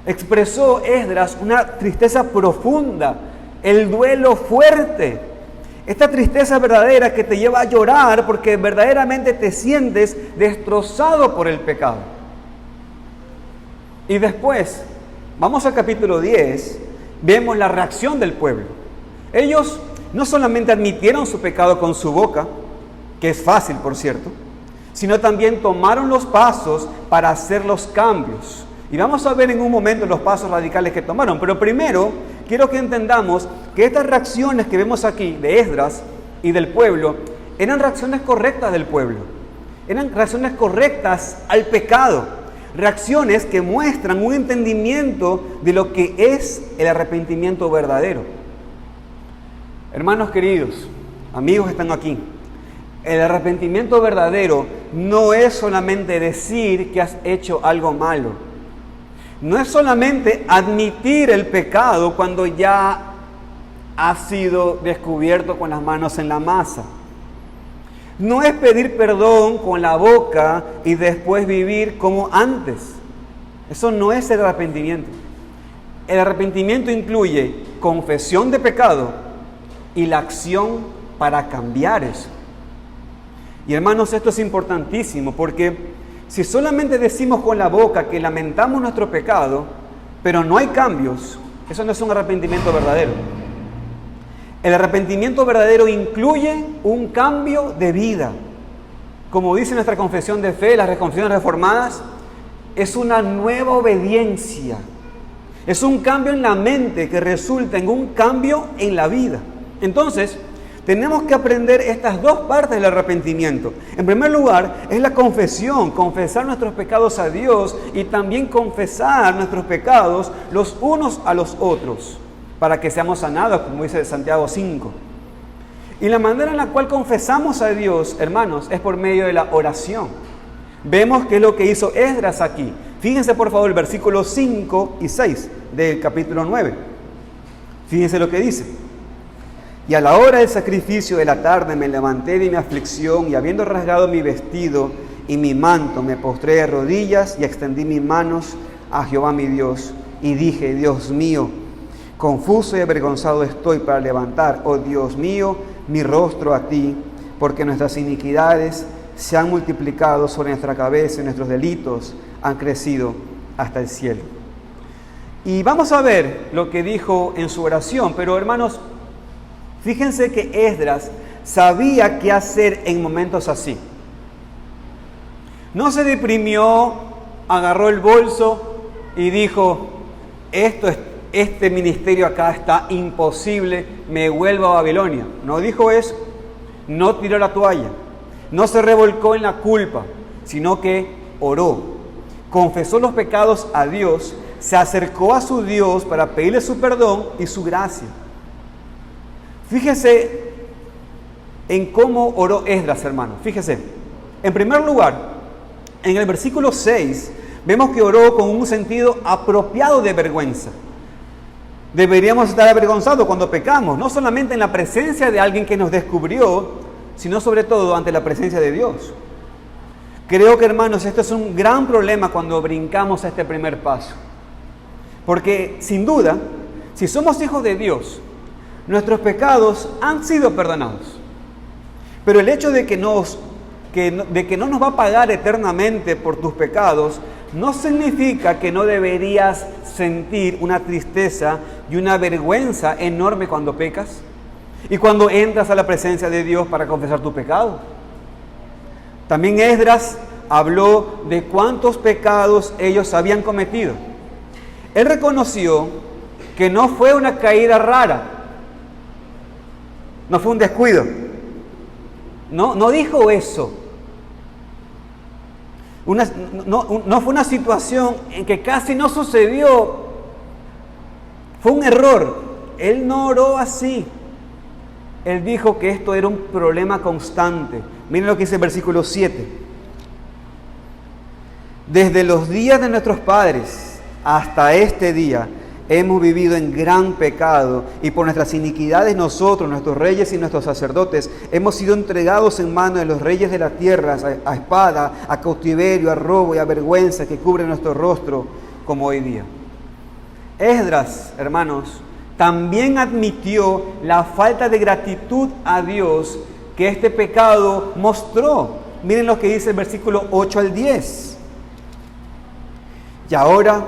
Expresó Esdras una tristeza profunda, el duelo fuerte. Esta tristeza verdadera que te lleva a llorar porque verdaderamente te sientes destrozado por el pecado. Y después, vamos al capítulo 10. Vemos la reacción del pueblo. Ellos no solamente admitieron su pecado con su boca, que es fácil, por cierto, sino también tomaron los pasos para hacer los cambios. Y vamos a ver en un momento los pasos radicales que tomaron. Pero primero, quiero que entendamos que estas reacciones que vemos aquí de Esdras y del pueblo, eran reacciones correctas del pueblo. Eran reacciones correctas al pecado. Reacciones que muestran un entendimiento de lo que es el arrepentimiento verdadero. Hermanos queridos, amigos que están aquí, el arrepentimiento verdadero no es solamente decir que has hecho algo malo. no es solamente admitir el pecado cuando ya ha sido descubierto con las manos en la masa. No es pedir perdón con la boca y después vivir como antes. Eso no es el arrepentimiento. El arrepentimiento incluye confesión de pecado y la acción para cambiar eso. Y hermanos, esto es importantísimo porque si solamente decimos con la boca que lamentamos nuestro pecado, pero no hay cambios, eso no es un arrepentimiento verdadero. El arrepentimiento verdadero incluye un cambio de vida. Como dice nuestra confesión de fe, las confesiones reformadas, es una nueva obediencia. Es un cambio en la mente que resulta en un cambio en la vida. Entonces, tenemos que aprender estas dos partes del arrepentimiento. En primer lugar, es la confesión, confesar nuestros pecados a Dios y también confesar nuestros pecados los unos a los otros, para que seamos sanados, como dice Santiago 5. Y la manera en la cual confesamos a Dios, hermanos, es por medio de la oración. Vemos qué es lo que hizo Esdras aquí. Fíjense por favor el versículo 5 y 6 del capítulo 9. Fíjense lo que dice. Y a la hora del sacrificio de la tarde me levanté de mi aflicción y habiendo rasgado mi vestido y mi manto, me postré de rodillas y extendí mis manos a Jehová mi Dios. Y dije, Dios mío, confuso y avergonzado estoy para levantar, oh Dios mío, mi rostro a ti, porque nuestras iniquidades se han multiplicado sobre nuestra cabeza y nuestros delitos han crecido hasta el cielo. Y vamos a ver lo que dijo en su oración, pero hermanos, fíjense que Esdras sabía qué hacer en momentos así. No se deprimió, agarró el bolso y dijo, este ministerio acá está imposible, me vuelvo a Babilonia. No dijo eso, no tiró la toalla, no se revolcó en la culpa, sino que oró, confesó los pecados a Dios, se acercó a su Dios para pedirle su perdón y su gracia. Fíjese en cómo oró Esdras, hermano. Fíjese, en primer lugar, en el versículo 6, vemos que oró con un sentido apropiado de vergüenza. Deberíamos estar avergonzados cuando pecamos, no solamente en la presencia de alguien que nos descubrió, sino sobre todo ante la presencia de Dios. Creo que, hermanos, esto es un gran problema cuando brincamos a este primer paso. Porque, sin duda, si somos hijos de Dios, nuestros pecados han sido perdonados. Pero el hecho de que no nos va a pagar eternamente por tus pecados, no significa que no deberías sentir una tristeza y una vergüenza enorme cuando pecas y cuando entras a la presencia de Dios para confesar tu pecado. También Esdras habló de cuántos pecados ellos habían cometido. Él reconoció que no fue una caída rara, no fue un descuido. No dijo eso. No fue una situación en que casi no sucedió. Fue un error. Él no oró así. Él dijo que esto era un problema constante. Miren lo que dice el versículo 7. Desde los días de nuestros padres hasta este día hemos vivido en gran pecado y por nuestras iniquidades nosotros, nuestros reyes y nuestros sacerdotes, hemos sido entregados en manos de los reyes de la tierra a espada, a cautiverio, a robo y a vergüenza que cubre nuestro rostro como hoy día. Esdras, hermanos, también admitió la falta de gratitud a Dios que este pecado mostró. Miren lo que dice el versículo 8 al 10. Y ahora,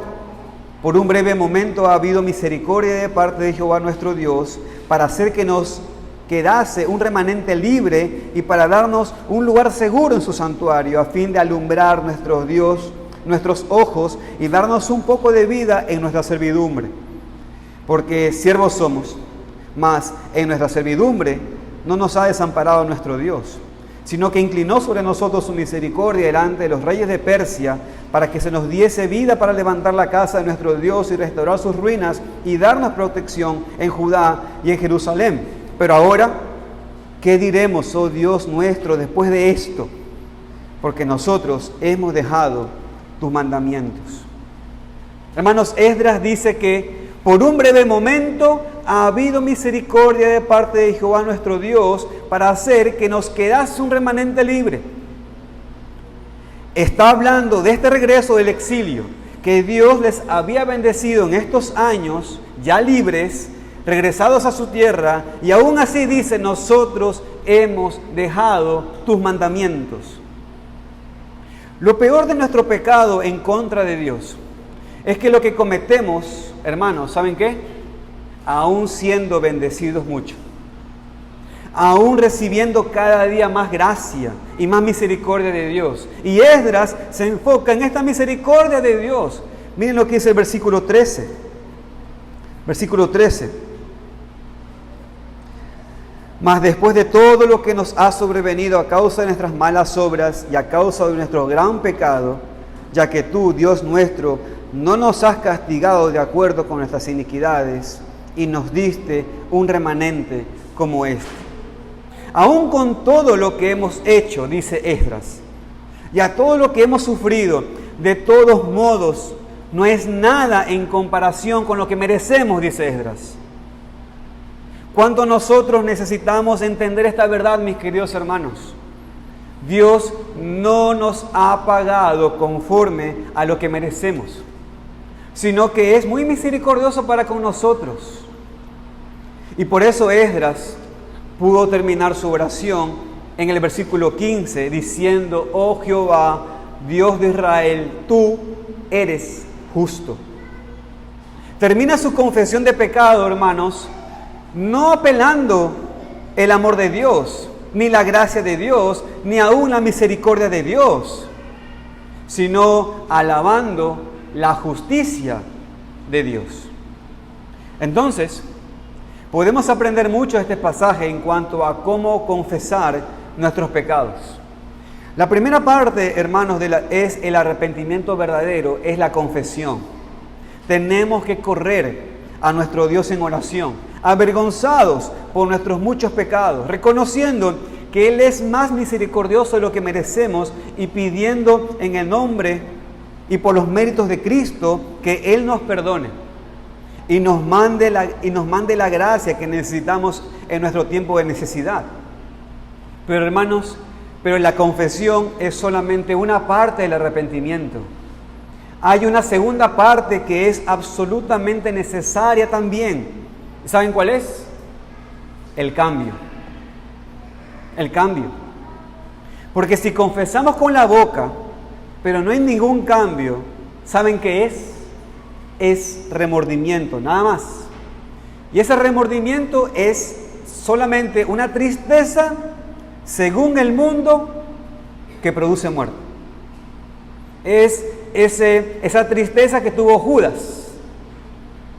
por un breve momento ha habido misericordia de parte de Jehová nuestro Dios para hacer que nos quedase un remanente libre y para darnos un lugar seguro en su santuario a fin de alumbrar nuestros ojos y darnos un poco de vida en nuestra servidumbre. Porque siervos somos, mas en nuestra servidumbre no nos ha desamparado nuestro Dios, sino que inclinó sobre nosotros su misericordia delante de los reyes de Persia, para que se nos diese vida para levantar la casa de nuestro Dios y restaurar sus ruinas y darnos protección en Judá y en Jerusalén. Pero ahora, ¿qué diremos, oh Dios nuestro, después de esto? Porque nosotros hemos dejado tus mandamientos. Hermanos, Esdras dice que por un breve momento ha habido misericordia de parte de Jehová nuestro Dios para hacer que nos quedase un remanente libre. Está hablando de este regreso del exilio, que Dios les había bendecido en estos años, ya libres, regresados a su tierra, y aún así dice, nosotros hemos dejado tus mandamientos. Lo peor de nuestro pecado en contra de Dios es que lo que cometemos, hermanos, ¿saben qué? Aún siendo bendecidos mucho, aún recibiendo cada día más gracia y más misericordia de Dios. Y Esdras se enfoca en esta misericordia de Dios. Miren lo que dice el versículo 13. Versículo 13. Mas después de todo lo que nos ha sobrevenido a causa de nuestras malas obras y a causa de nuestro gran pecado, ya que tú, Dios nuestro, no nos has castigado de acuerdo con nuestras iniquidades y nos diste un remanente como este. Aún con todo lo que hemos hecho, dice Esdras, y a todo lo que hemos sufrido, de todos modos, no es nada en comparación con lo que merecemos, dice Esdras. ¿Cuánto nosotros necesitamos entender esta verdad, mis queridos hermanos? Dios no nos ha pagado conforme a lo que merecemos, sino que es muy misericordioso para con nosotros. Y por eso Esdras pudo terminar su oración en el versículo 15 diciendo, oh Jehová, Dios de Israel, tú eres justo. Termina su confesión de pecado, hermanos, no apelando el amor de Dios, ni la gracia de Dios, ni aún la misericordia de Dios, sino alabando la justicia de Dios. Entonces, podemos aprender mucho de este pasaje en cuanto a cómo confesar nuestros pecados. La primera parte, hermanos, es el arrepentimiento verdadero, es la confesión. Tenemos que correr a nuestro Dios en oración, avergonzados por nuestros muchos pecados, reconociendo que Él es más misericordioso de lo que merecemos y pidiendo en el nombre y por los méritos de Cristo que Él nos perdone y nos mande la gracia que necesitamos en nuestro tiempo de necesidad. Pero hermanos, la confesión es solamente una parte del arrepentimiento. Hay una segunda parte que es absolutamente necesaria también. ¿Saben cuál es? El cambio. El cambio. Porque si confesamos con la boca, pero no hay ningún cambio, ¿saben qué es? Es remordimiento, nada más. Y ese remordimiento es solamente una tristeza, según el mundo, que produce muerte. Es esa tristeza que tuvo Judas,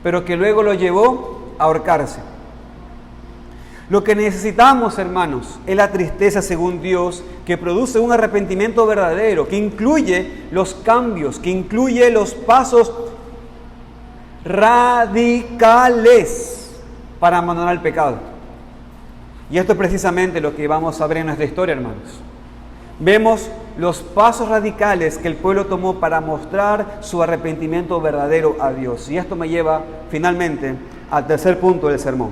pero que luego lo llevó a ahorcarse. Lo que necesitamos, hermanos, es la tristeza según Dios, que produce un arrepentimiento verdadero, que incluye los cambios, que incluye los pasos radicales para abandonar el pecado. Y esto es precisamente lo que vamos a ver en nuestra historia, hermanos. Vemos los pasos radicales que el pueblo tomó para mostrar su arrepentimiento verdadero a Dios. Y esto me lleva finalmente al tercer punto del sermón.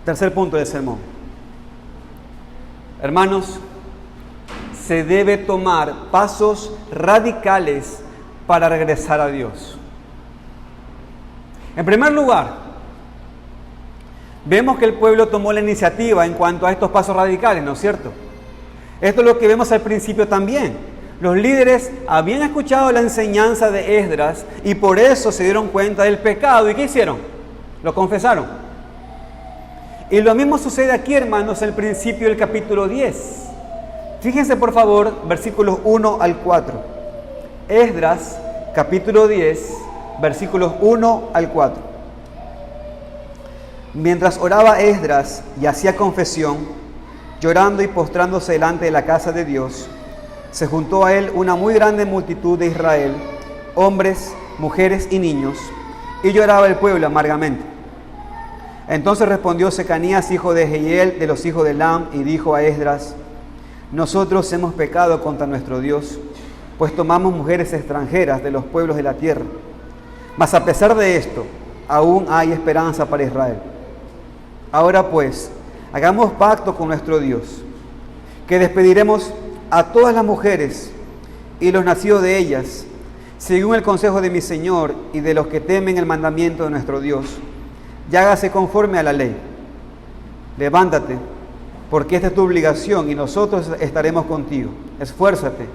Tercer punto del sermón. Hermanos, se debe tomar pasos radicales para regresar a Dios. En primer lugar, vemos que el pueblo tomó la iniciativa en cuanto a estos pasos radicales, ¿no es cierto? Esto es lo que vemos al principio también. Los líderes habían escuchado la enseñanza de Esdras y por eso se dieron cuenta del pecado. ¿Y qué hicieron? Lo confesaron. Y lo mismo sucede aquí, hermanos, al principio del capítulo 10. Fíjense, por favor, versículos 1 al 4. Esdras, capítulo 10, versículos 1 al 4. Mientras oraba Esdras y hacía confesión, llorando y postrándose delante de la casa de Dios, se juntó a él una muy grande multitud de Israel, hombres, mujeres y niños, y lloraba el pueblo amargamente. Entonces respondió Secanías, hijo de Jehiel, de los hijos de Elam, y dijo a Esdras: nosotros hemos pecado contra nuestro Dios, pues tomamos mujeres extranjeras de los pueblos de la tierra. Mas a pesar de esto, aún hay esperanza para Israel. Ahora pues, hagamos pacto con nuestro Dios, que despediremos a todas las mujeres y los nacidos de ellas, según el consejo de mi Señor y de los que temen el mandamiento de nuestro Dios, y hágase conforme a la ley. Levántate, porque esta es tu obligación y nosotros estaremos contigo. Esfuérzate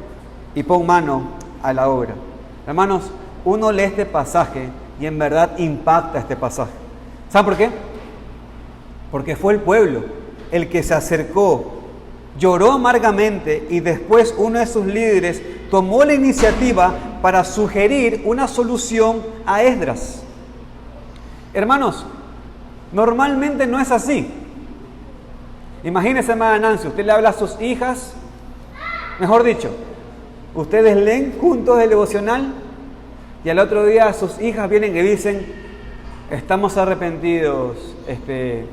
y pon mano a la obra. Hermanos, uno lee este pasaje y en verdad impacta este pasaje. ¿Saben por qué? Porque fue el pueblo el que se acercó, lloró amargamente y después uno de sus líderes tomó la iniciativa para sugerir una solución a Esdras. Hermanos, normalmente no es así. Imagínense, hermana Nancy, usted le habla a sus hijas, mejor dicho, ustedes leen juntos el devocional y al otro día sus hijas vienen y dicen: estamos arrepentidos,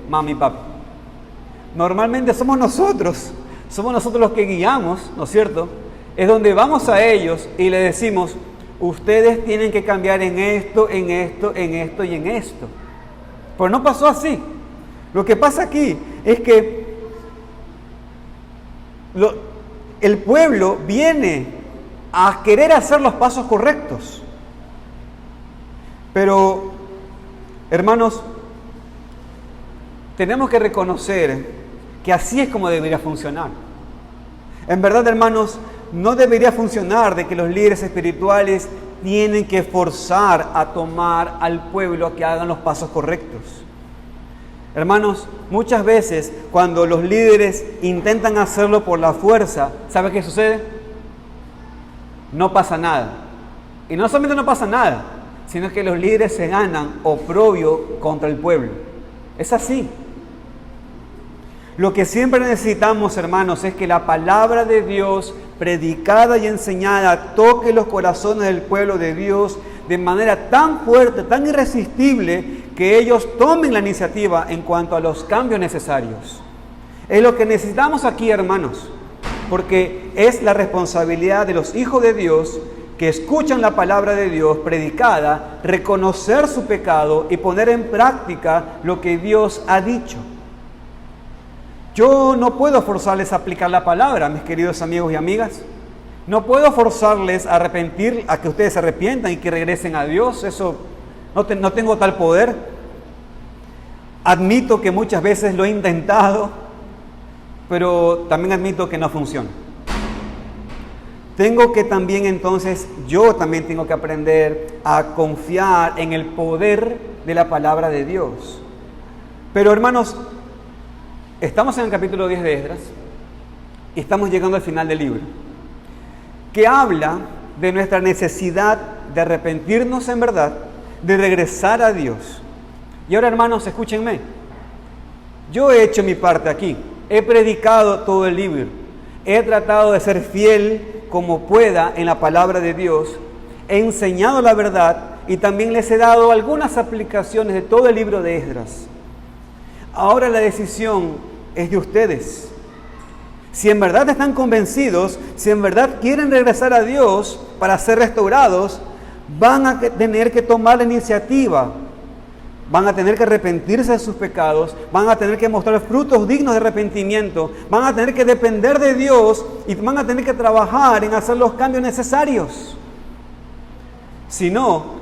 mami y papi. Normalmente somos nosotros los que guiamos, ¿no es cierto? Es donde vamos a ellos y les decimos: ustedes tienen que cambiar en esto, en esto, en esto y en esto. Pero no pasó así. Lo que pasa aquí es que el pueblo viene a querer hacer los pasos correctos. Pero, hermanos, tenemos que reconocer que así es como debería funcionar. En verdad, hermanos, no debería funcionar de que los líderes espirituales tienen que forzar a tomar al pueblo a que hagan los pasos correctos. Hermanos, muchas veces cuando los líderes intentan hacerlo por la fuerza, ¿sabe qué sucede? No pasa nada. Y no solamente no pasa nada, sino que los líderes se ganan oprobio contra el pueblo. Es así. Lo que siempre necesitamos, hermanos, es que la palabra de Dios, predicada y enseñada, toque los corazones del pueblo de Dios de manera tan fuerte, tan irresistible, que ellos tomen la iniciativa en cuanto a los cambios necesarios. Es lo que necesitamos aquí, hermanos, porque es la responsabilidad de los hijos de Dios que escuchan la palabra de Dios predicada, reconocer su pecado y poner en práctica lo que Dios ha dicho. Yo no puedo forzarles a aplicar la palabra, mis queridos amigos y amigas. No puedo forzarles a arrepentir, a que ustedes se arrepientan y que regresen a Dios. Eso no tengo tal poder. Admito que muchas veces lo he intentado, pero también admito que no funciona. Tengo que también entonces, yo también tengo que aprender a confiar en el poder de la palabra de Dios. Pero hermanos, estamos en el capítulo 10 de Esdras y estamos llegando al final del libro, que habla de nuestra necesidad de arrepentirnos en verdad, de regresar a Dios. Y ahora, hermanos, escúchenme. Yo he hecho mi parte aquí. He predicado todo el libro. He tratado de ser fiel como pueda en la palabra de Dios. He enseñado la verdad y también les he dado algunas aplicaciones de todo el libro de Esdras. Ahora la decisión es de ustedes. Si en verdad están convencidos, si en verdad quieren regresar a Dios para ser restaurados, van a tener que tomar la iniciativa. Van a tener que arrepentirse de sus pecados, van a tener que mostrar frutos dignos de arrepentimiento, van a tener que depender de Dios y van a tener que trabajar en hacer los cambios necesarios. Si no,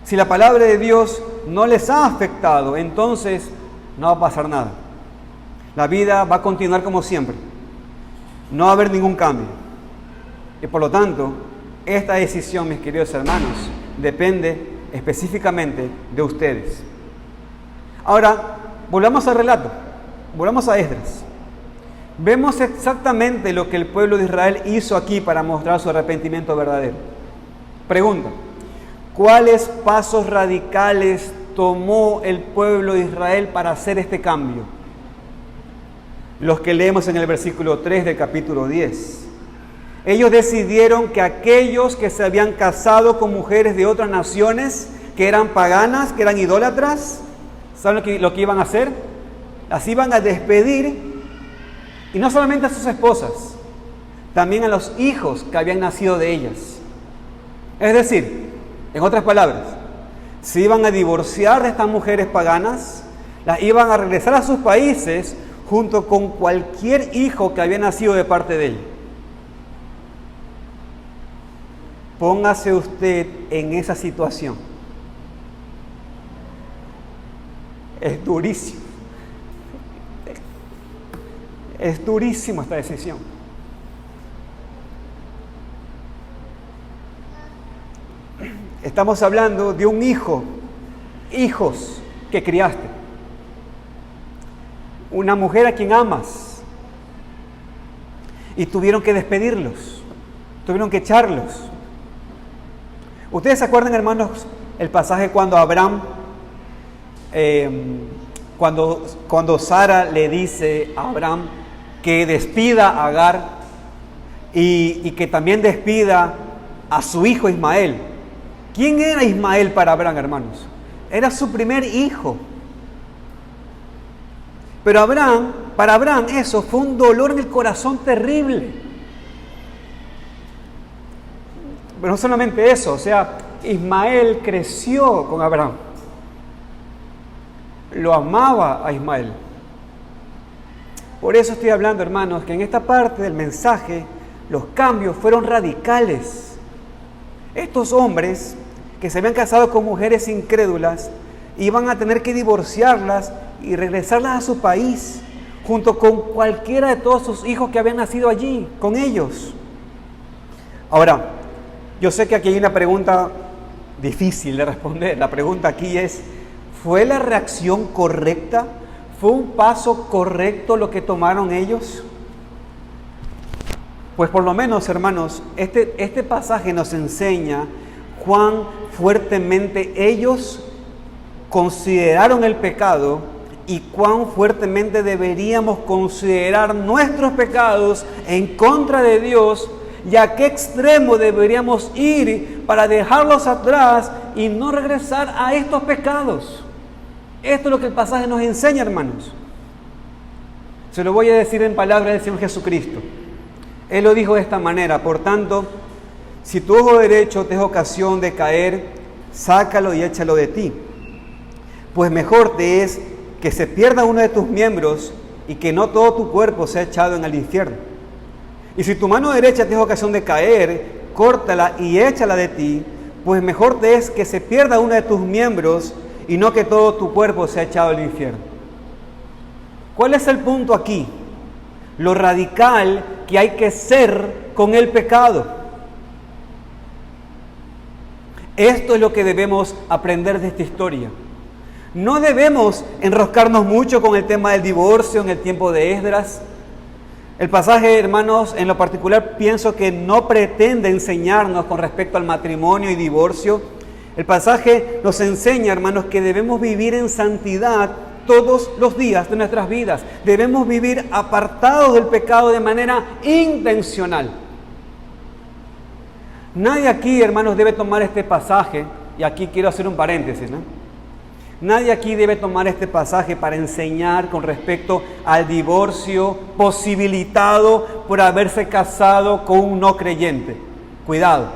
si la palabra de Dios no les ha afectado, entonces no va a pasar nada. La vida va a continuar como siempre. No va a haber ningún cambio. Y por lo tanto, esta decisión, mis queridos hermanos, depende específicamente de ustedes. Ahora, volvamos al relato, volvamos a Esdras. Vemos exactamente lo que el pueblo de Israel hizo aquí para mostrar su arrepentimiento verdadero. Pregunta: ¿cuáles pasos radicales tomó el pueblo de Israel para hacer este cambio? Los que leemos en el versículo 3 del capítulo 10. Ellos decidieron que aquellos que se habían casado con mujeres de otras naciones, que eran paganas, que eran idólatras, ¿saben lo que iban a hacer? Las iban a despedir, y no solamente a sus esposas, también a los hijos que habían nacido de ellas. Es decir, en otras palabras, se iban a divorciar de estas mujeres paganas, las iban a regresar a sus países junto con cualquier hijo que había nacido de parte de ellos. Póngase usted en esa situación. Es durísimo. Es durísimo esta decisión. Estamos hablando de un hijo, hijos que criaste. Una mujer a quien amas. Y tuvieron que despedirlos. Tuvieron que echarlos. ¿Ustedes se acuerdan, hermanos, el pasaje cuando Abraham, cuando Sara le dice a Abraham que despida a Agar y que también despida a su hijo Ismael? ¿Quién era Ismael para Abraham, hermanos? Era su primer hijo. Pero para Abraham eso fue un dolor en el corazón terrible. Pero no solamente eso, o sea, Ismael creció con Abraham. Lo amaba a Ismael. Por eso estoy hablando, hermanos, que en esta parte del mensaje los cambios fueron radicales. Estos hombres que se habían casado con mujeres incrédulas iban a tener que divorciarlas y regresarlas a su país junto con cualquiera de todos sus hijos que habían nacido allí, con ellos. Ahora, yo sé que aquí hay una pregunta difícil de responder. La pregunta aquí es, ¿fue la reacción correcta? ¿Fue un paso correcto lo que tomaron ellos? Pues por lo menos, hermanos, este pasaje nos enseña cuán fuertemente ellos consideraron el pecado y cuán fuertemente deberíamos considerar nuestros pecados en contra de Dios y a qué extremo deberíamos ir para dejarlos atrás y no regresar a estos pecados. Esto es lo que el pasaje nos enseña, hermanos. Se lo voy a decir en palabras del Señor Jesucristo. Él lo dijo de esta manera: por tanto, si tu ojo derecho te es ocasión de caer, sácalo y échalo de ti. Pues mejor te es que se pierda uno de tus miembros y que no todo tu cuerpo sea echado en el infierno. Y si tu mano derecha te es ocasión de caer, córtala y échala de ti, pues mejor te es que se pierda uno de tus miembros y no que todo tu cuerpo sea echado al infierno. ¿Cuál es el punto aquí? Lo radical que hay que ser con el pecado. Esto es lo que debemos aprender de esta historia. No debemos enroscarnos mucho con el tema del divorcio en el tiempo de Esdras. El pasaje, hermanos, en lo particular pienso que no pretende enseñarnos con respecto al matrimonio y divorcio. El pasaje nos enseña, hermanos, que debemos vivir en santidad todos los días de nuestras vidas. Debemos vivir apartados del pecado de manera intencional. Nadie aquí, hermanos, debe tomar este pasaje, y aquí quiero hacer un paréntesis, ¿no? Nadie aquí debe tomar este pasaje para enseñar con respecto al divorcio posibilitado por haberse casado con un no creyente. Cuidado.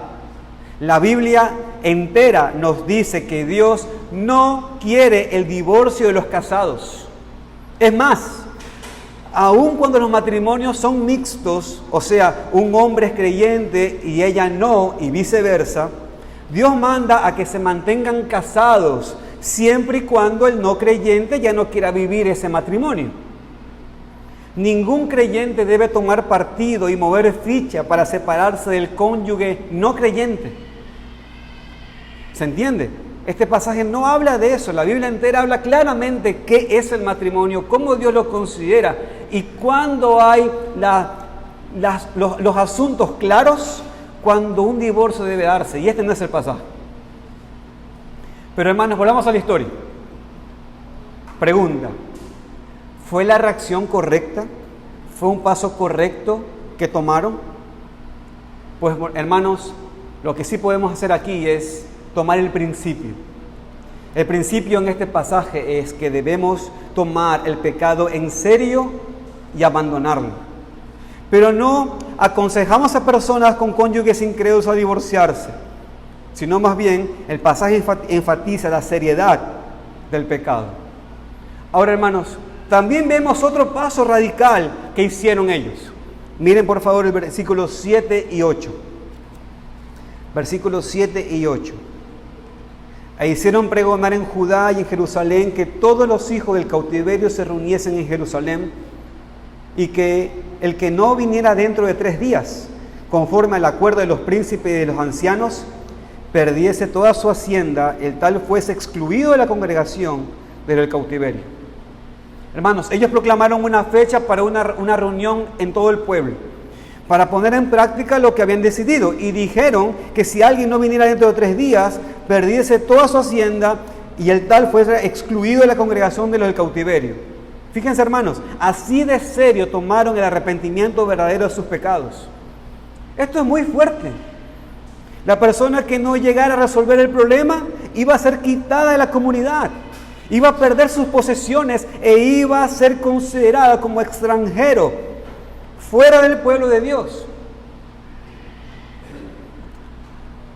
La Biblia entera nos dice que Dios no quiere el divorcio de los casados. Es más, aun cuando los matrimonios son mixtos, o sea, un hombre es creyente y ella no, y viceversa, Dios manda a que se mantengan casados siempre y cuando el no creyente ya no quiera vivir ese matrimonio. Ningún creyente debe tomar partido y mover ficha para separarse del cónyuge no creyente. ¿Se entiende? Este pasaje no habla de eso. La Biblia entera habla claramente qué es el matrimonio, cómo Dios lo considera y cuándo hay los asuntos claros, cuando un divorcio debe darse. Y este no es el pasaje. Pero hermanos, volvamos a la historia. Pregunta: ¿fue la reacción correcta? ¿Fue un paso correcto que tomaron? Pues hermanos, lo que sí podemos hacer aquí es tomar el principio. El principio en este pasaje es que debemos tomar el pecado en serio y abandonarlo. Pero no aconsejamos a personas con cónyuges incrédulos a divorciarse, sino más bien el pasaje enfatiza la seriedad del pecado. Ahora, hermanos, también vemos otro paso radical que hicieron ellos. Miren por favor el versículos 7 y 8. Versículos 7 y 8. E hicieron pregonar en Judá y en Jerusalén que todos los hijos del cautiverio se reuniesen en Jerusalén, y que el que no viniera dentro de 3 días, conforme al acuerdo de los príncipes y de los ancianos, perdiese toda su hacienda, el tal fuese excluido de la congregación del cautiverio. Hermanos, ellos proclamaron una fecha para una reunión en todo el pueblo, para poner en práctica lo que habían decidido, y dijeron que si alguien no viniera dentro de 3 días, perdiese toda su hacienda, y el tal fuese excluido de la congregación de los del cautiverio. Fíjense, hermanos, así de serio tomaron el arrepentimiento verdadero de sus pecados. Esto es muy fuerte. La persona que no llegara a resolver el problema iba a ser quitada de la comunidad, iba a perder sus posesiones e iba a ser considerada como extranjero, fuera del pueblo de Dios.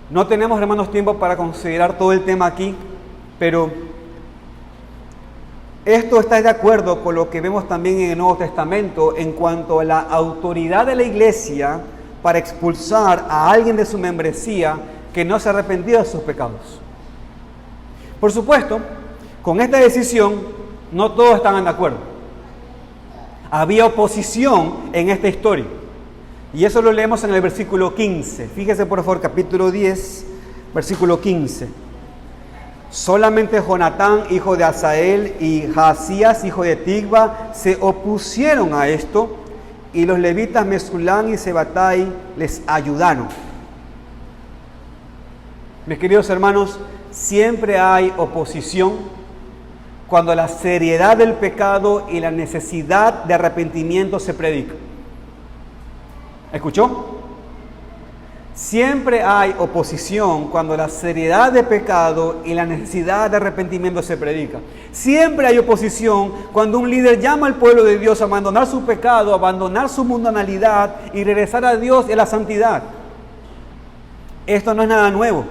No tenemos, hermanos, tiempo para considerar todo el tema aquí, pero esto está de acuerdo con lo que vemos también en el Nuevo Testamento en cuanto a la autoridad de la iglesia para expulsar a alguien de su membresía que no se arrepentía de sus pecados. Por supuesto, con esta decisión no todos estaban de acuerdo. Había oposición en esta historia. Y eso lo leemos en el versículo 15. Fíjese por favor, capítulo 10, versículo 15. Solamente Jonatán, hijo de Asael, y Jaasías, hijo de Tigba, se opusieron a esto, y los levitas Mesulán y Sebatai les ayudaron. Mis queridos hermanos, siempre hay oposición cuando la seriedad del pecado y la necesidad de arrepentimiento se predica. ¿Escuchó? Siempre hay oposición cuando la seriedad del pecado y la necesidad de arrepentimiento se predica. Siempre hay oposición cuando un líder llama al pueblo de Dios a abandonar su pecado, a abandonar su mundanalidad y regresar a Dios y a la santidad. Esto no es nada nuevo.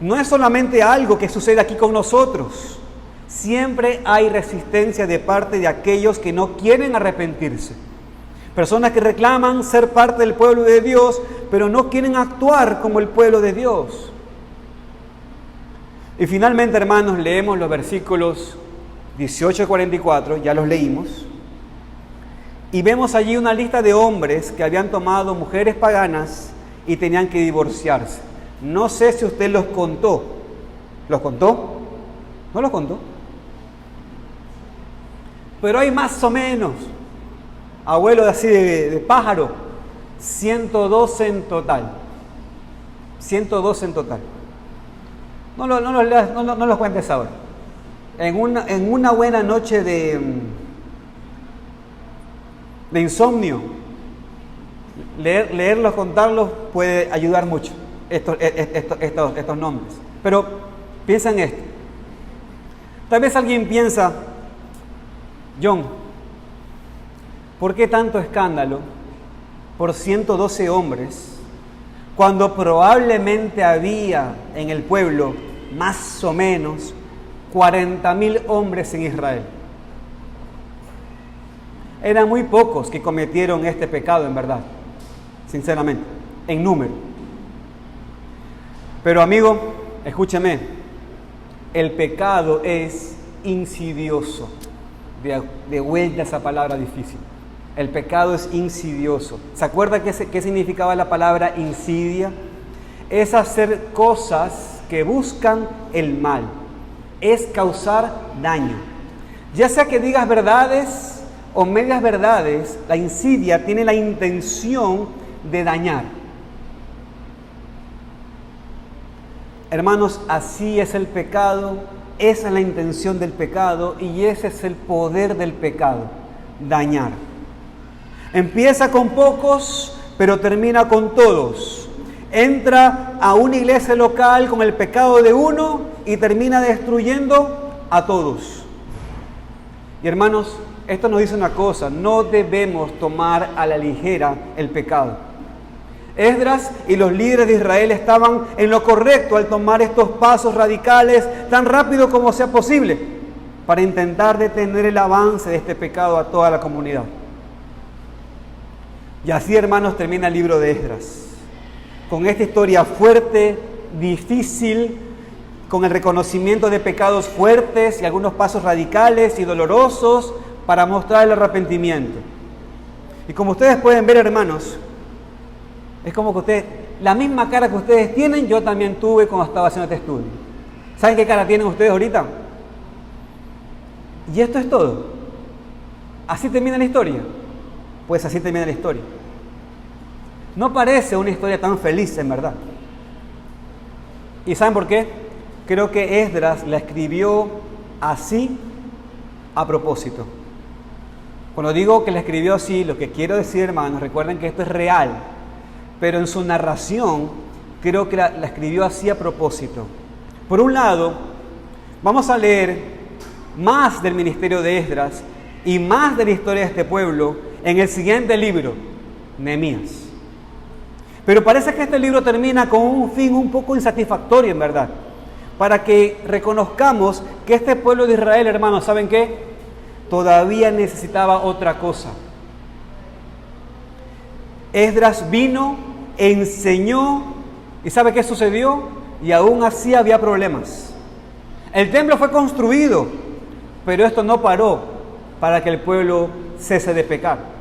No es solamente algo que sucede aquí con nosotros. Siempre hay resistencia de parte de aquellos que no quieren arrepentirse. Personas que reclaman ser parte del pueblo de Dios, pero no quieren actuar como el pueblo de Dios. Y finalmente, hermanos, leemos los versículos 18 y 44, ya los leímos. Y vemos allí una lista de hombres que habían tomado mujeres paganas y tenían que divorciarse. No sé si usted los contó. ¿Los contó? ¿No los contó? Pero hay más o menos, abuelo así de pájaro, 112 en total. 112 en total. No los cuentes ahora. En una buena noche de insomnio, leerlos, contarlos puede ayudar mucho, estos nombres. Pero piensa en esto. Tal vez alguien piensa, John, ¿por qué tanto escándalo por 112 hombres cuando probablemente había en el pueblo más o menos 40,000 hombres en Israel? Eran muy pocos que cometieron este pecado, en verdad, sinceramente, en número. Pero amigo, escúcheme, el pecado es insidioso. De vuelta esa palabra difícil. El pecado es insidioso. ¿Se acuerda qué significaba la palabra insidia? Es hacer cosas que buscan el mal. Es causar daño. Ya sea que digas verdades o medias verdades, la insidia tiene la intención de dañar. Hermanos, así es el pecado, esa es la intención del pecado y ese es el poder del pecado, dañar. Empieza con pocos, pero termina con todos. Entra a una iglesia local con el pecado de uno y termina destruyendo a todos. Y hermanos, esto nos dice una cosa: no debemos tomar a la ligera el pecado. Esdras y los líderes de Israel estaban en lo correcto al tomar estos pasos radicales tan rápido como sea posible para intentar detener el avance de este pecado a toda la comunidad. Y así, hermanos, termina el libro de Esdras, con esta historia fuerte, difícil, con el reconocimiento de pecados fuertes y algunos pasos radicales y dolorosos para mostrar el arrepentimiento. Y como ustedes pueden ver, hermanos, es como que ustedes, la misma cara que ustedes tienen, yo también tuve cuando estaba haciendo este estudio. ¿Saben qué cara tienen ustedes ahorita? Y esto es todo. ¿Así termina la historia? Pues así termina la historia. No parece una historia tan feliz, en verdad. ¿Y saben por qué? Creo que Esdras la escribió así a propósito. Cuando digo que la escribió así, lo que quiero decir, hermanos, recuerden que esto es real, pero en su narración creo que la escribió así a propósito. Por un lado, vamos a leer más del ministerio de Esdras y más de la historia de este pueblo en el siguiente libro, Nehemías. Pero parece que este libro termina con un fin un poco insatisfactorio, en verdad, para que reconozcamos que este pueblo de Israel, hermanos, ¿saben qué? Todavía necesitaba otra cosa. Esdras vino, enseñó, ¿y sabe qué sucedió? Y aún así había problemas. El templo fue construido, pero esto no paró para que el pueblo cese de pecar.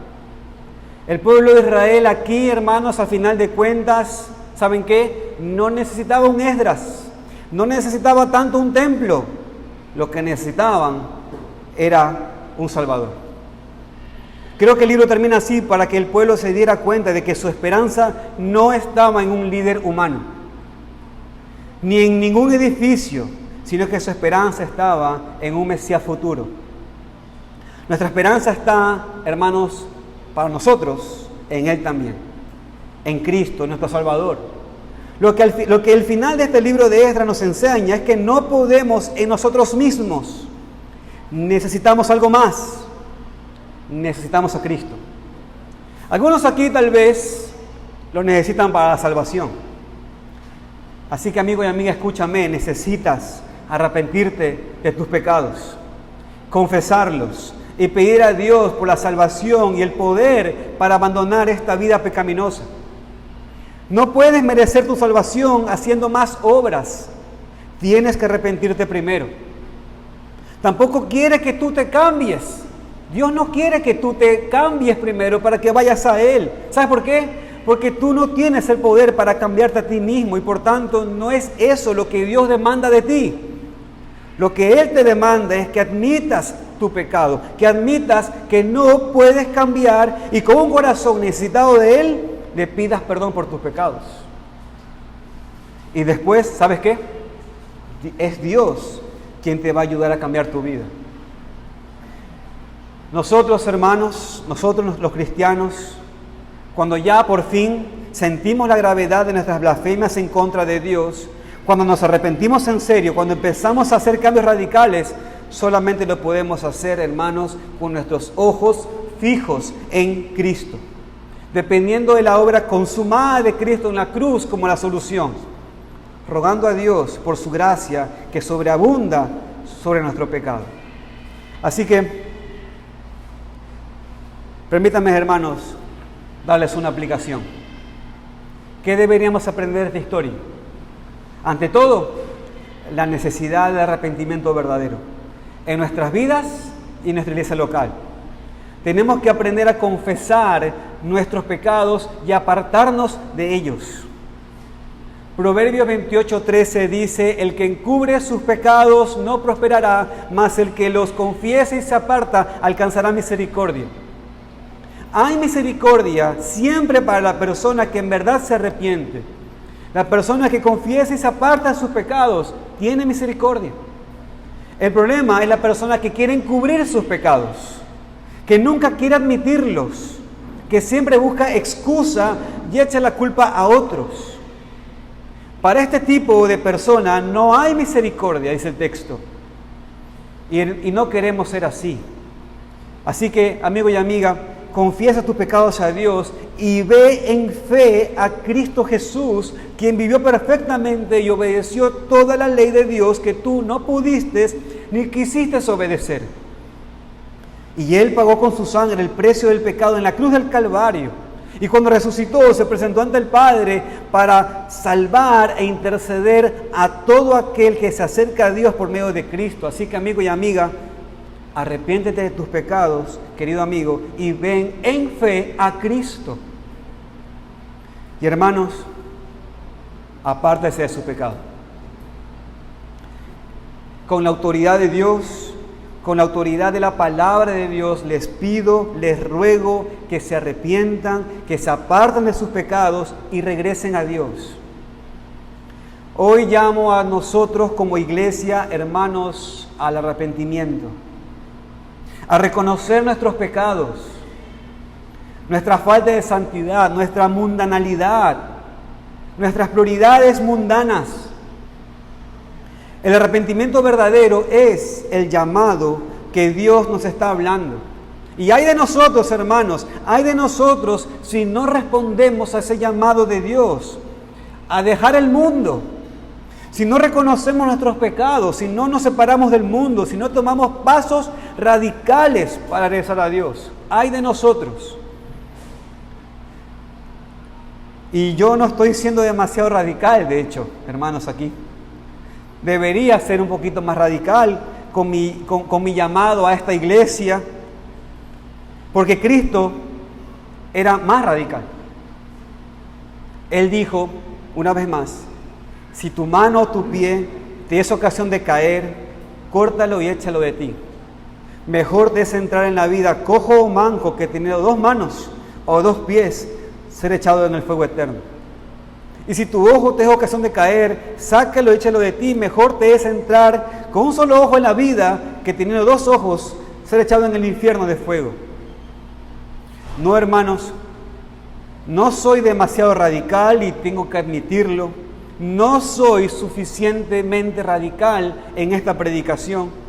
El pueblo de Israel aquí, hermanos, al final de cuentas, ¿saben qué? No necesitaba un Esdras, no necesitaba tanto un templo. Lo que necesitaban era un Salvador. Creo que el libro termina así para que el pueblo se diera cuenta de que su esperanza no estaba en un líder humano, ni en ningún edificio, sino que su esperanza estaba en un Mesías futuro. Nuestra esperanza está, hermanos, para nosotros, en Él también, en Cristo, nuestro Salvador. Lo que el final de este libro de Esdras nos enseña es que no podemos en nosotros mismos. Necesitamos algo más. Necesitamos a Cristo. Algunos aquí tal vez lo necesitan para la salvación. Así que, amigo y amiga, escúchame, necesitas arrepentirte de tus pecados, confesarlos y pedir a Dios por la salvación y el poder para abandonar esta vida pecaminosa. No puedes merecer tu salvación haciendo más obras. Tienes que arrepentirte primero. Tampoco quiere que tú te cambies. Dios no quiere que tú te cambies primero para que vayas a Él. ¿Sabes por qué? Porque tú no tienes el poder para cambiarte a ti mismo y por tanto no es eso lo que Dios demanda de ti. Lo que Él te demanda es que admitas tu pecado, que admitas que no puedes cambiar y con un corazón necesitado de Él, le pidas perdón por tus pecados. Y después, ¿sabes qué? Es Dios quien te va a ayudar a cambiar tu vida. Nosotros, hermanos, nosotros los cristianos, cuando ya por fin sentimos la gravedad de nuestras blasfemias en contra de Dios, cuando nos arrepentimos en serio, cuando empezamos a hacer cambios radicales, solamente lo podemos hacer, hermanos, con nuestros ojos fijos en Cristo, dependiendo de la obra consumada de Cristo en la cruz como la solución, rogando a Dios por su gracia que sobreabunda sobre nuestro pecado. Así que, permítanme, hermanos, darles una aplicación. ¿Qué deberíamos aprender de esta historia? Ante todo, la necesidad de arrepentimiento verdadero en nuestras vidas y en nuestra iglesia local. Tenemos que aprender a confesar nuestros pecados y apartarnos de ellos. Proverbios 28:13 dice: el que encubre sus pecados no prosperará, mas el que los confiese y se aparta alcanzará misericordia. Hay misericordia siempre para la persona que en verdad se arrepiente. La persona que confiesa y se aparta de sus pecados tiene misericordia. El problema es la persona que quiere encubrir sus pecados, que nunca quiere admitirlos, que siempre busca excusa y echa la culpa a otros. Para este tipo de persona no hay misericordia, dice el texto. Y no queremos ser así. Así que, amigo y amiga, confiesa tus pecados a Dios y ve en fe a Cristo Jesús, quien vivió perfectamente y obedeció toda la ley de Dios que tú no pudiste ni quisiste obedecer. Y Él pagó con su sangre el precio del pecado en la cruz del Calvario. Y cuando resucitó, se presentó ante el Padre para salvar e interceder a todo aquel que se acerca a Dios por medio de Cristo. Así que, amigo y amiga, arrepiéntete de tus pecados, querido amigo, y ven en fe a Cristo. Y hermanos, apártese de su pecado. Con la autoridad de Dios, con la autoridad de la palabra de Dios, les pido, les ruego que se arrepientan, que se aparten de sus pecados y regresen a Dios. Hoy llamo a nosotros como iglesia, hermanos, al arrepentimiento, a reconocer nuestros pecados, nuestra falta de santidad, nuestra mundanalidad, nuestras prioridades mundanas. El arrepentimiento verdadero es el llamado que Dios nos está hablando. Y hay de nosotros, hermanos, hay de nosotros si no respondemos a ese llamado de Dios, a dejar el mundo. Si no reconocemos nuestros pecados, si no nos separamos del mundo, si no tomamos pasos radicales para regresar a Dios, hay de nosotros. Y yo no estoy siendo demasiado radical, de hecho, hermanos, aquí. Debería ser un poquito más radical con mi llamado a esta iglesia, porque Cristo era más radical. Él dijo, una vez más, si tu mano o tu pie te es ocasión de caer, córtalo y échalo de ti. Mejor te es entrar en la vida cojo o manco que teniendo 2 manos o 2 pies, ser echado en el fuego eterno. Y si tu ojo te es ocasión de caer, sácalo y échalo de ti. Mejor te es entrar con un solo ojo en la vida que teniendo 2 ojos, ser echado en el infierno de fuego. No, hermanos, no soy demasiado radical y tengo que admitirlo. No soy suficientemente radical en esta predicación.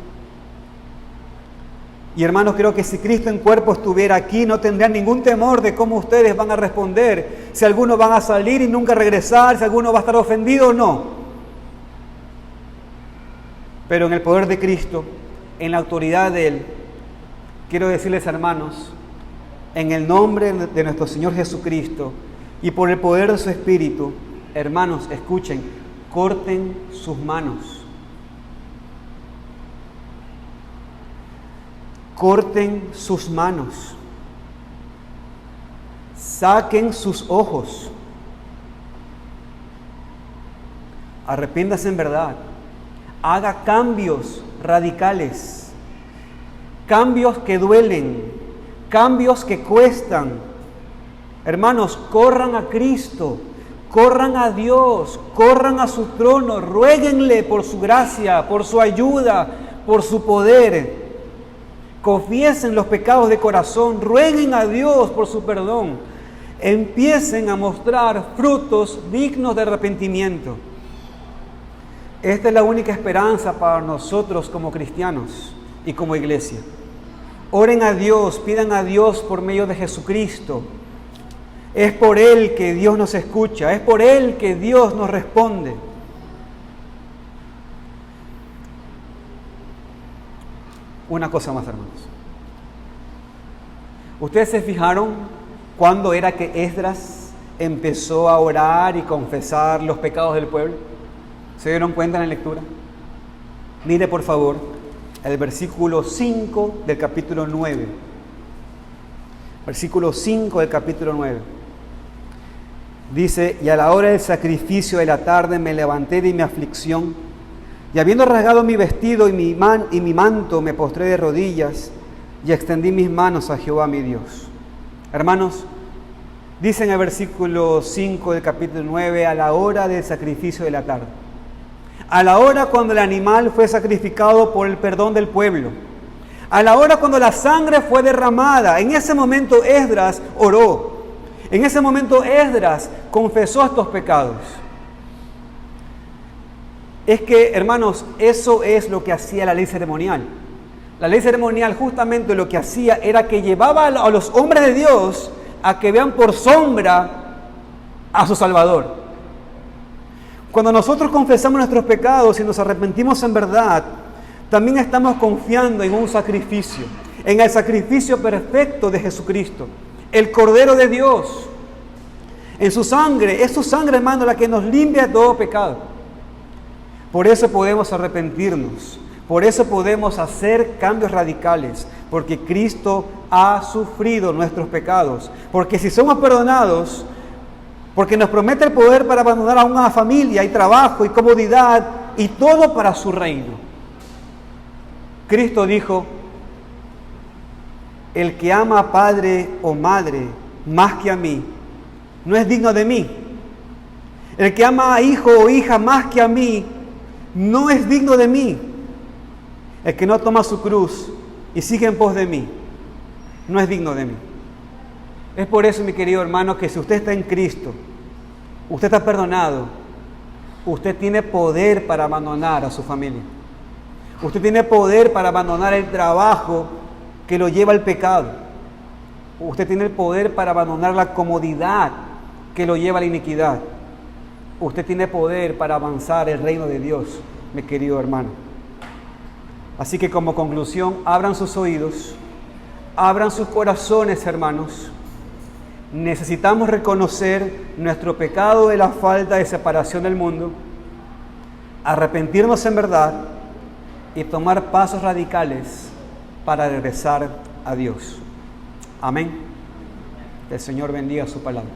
Y hermanos, creo que si Cristo en cuerpo estuviera aquí, no tendrían ningún temor de cómo ustedes van a responder. Si algunos van a salir y nunca regresar, si alguno va a estar ofendido o no. Pero en el poder de Cristo, en la autoridad de Él, quiero decirles, hermanos, en el nombre de nuestro Señor Jesucristo y por el poder de su Espíritu, hermanos, escuchen, corten sus manos. Corten sus manos, saquen sus ojos, arrepiéntase en verdad, haga cambios radicales, cambios que duelen, cambios que cuestan. Hermanos, corran a Cristo, corran a Dios, corran a su trono, ruéguenle por su gracia, por su ayuda, por su poder. Confiesen los pecados de corazón, rueguen a Dios por su perdón. Empiecen a mostrar frutos dignos de arrepentimiento. Esta es la única esperanza para nosotros como cristianos y como iglesia. Oren a Dios, pidan a Dios por medio de Jesucristo. Es por Él que Dios nos escucha, es por Él que Dios nos responde. Una cosa más, hermanos. ¿Ustedes se fijaron cuándo era que Esdras empezó a orar y confesar los pecados del pueblo? ¿Se dieron cuenta en la lectura? Mire, por favor, el versículo 5 del capítulo 9. Versículo 5 del capítulo 9. Dice, y a la hora del sacrificio de la tarde me levanté de mi aflicción, y habiendo rasgado mi vestido y mi manto, me postré de rodillas y extendí mis manos a Jehová mi Dios. Hermanos, dice en el versículo 5 del capítulo 9, a la hora del sacrificio de la tarde. A la hora cuando el animal fue sacrificado por el perdón del pueblo. A la hora cuando la sangre fue derramada. En ese momento Esdras oró. En ese momento Esdras confesó estos pecados. Es que, hermanos, eso es lo que hacía la ley ceremonial. La ley ceremonial justamente lo que hacía era que llevaba a los hombres de Dios a que vean por sombra a su Salvador. Cuando nosotros confesamos nuestros pecados y nos arrepentimos en verdad, también estamos confiando en un sacrificio, en el sacrificio perfecto de Jesucristo, el Cordero de Dios. En su sangre, es su sangre, hermano, la que nos limpia de todo pecado. Por eso podemos arrepentirnos, por eso podemos hacer cambios radicales, porque Cristo ha sufrido nuestros pecados. Porque si somos perdonados, porque nos promete el poder para abandonar a una familia y trabajo y comodidad y todo para su reino. Cristo dijo: el que ama a padre o madre más que a mí, no es digno de mí. El que ama a hijo o hija más que a mí, no es digno de mí. El que no toma su cruz y sigue en pos de mí, no es digno de mí. Es por eso, mi querido hermano, que si usted está en Cristo, usted está perdonado, usted tiene poder para abandonar a su familia. Usted tiene poder para abandonar el trabajo que lo lleva al pecado. Usted tiene el poder para abandonar la comodidad que lo lleva a la iniquidad. Usted tiene poder para avanzar el reino de Dios, mi querido hermano. Así que como conclusión, abran sus oídos, abran sus corazones, hermanos. Necesitamos reconocer nuestro pecado de la falta de separación del mundo, arrepentirnos en verdad y tomar pasos radicales para regresar a Dios. Amén. Que el Señor bendiga su palabra.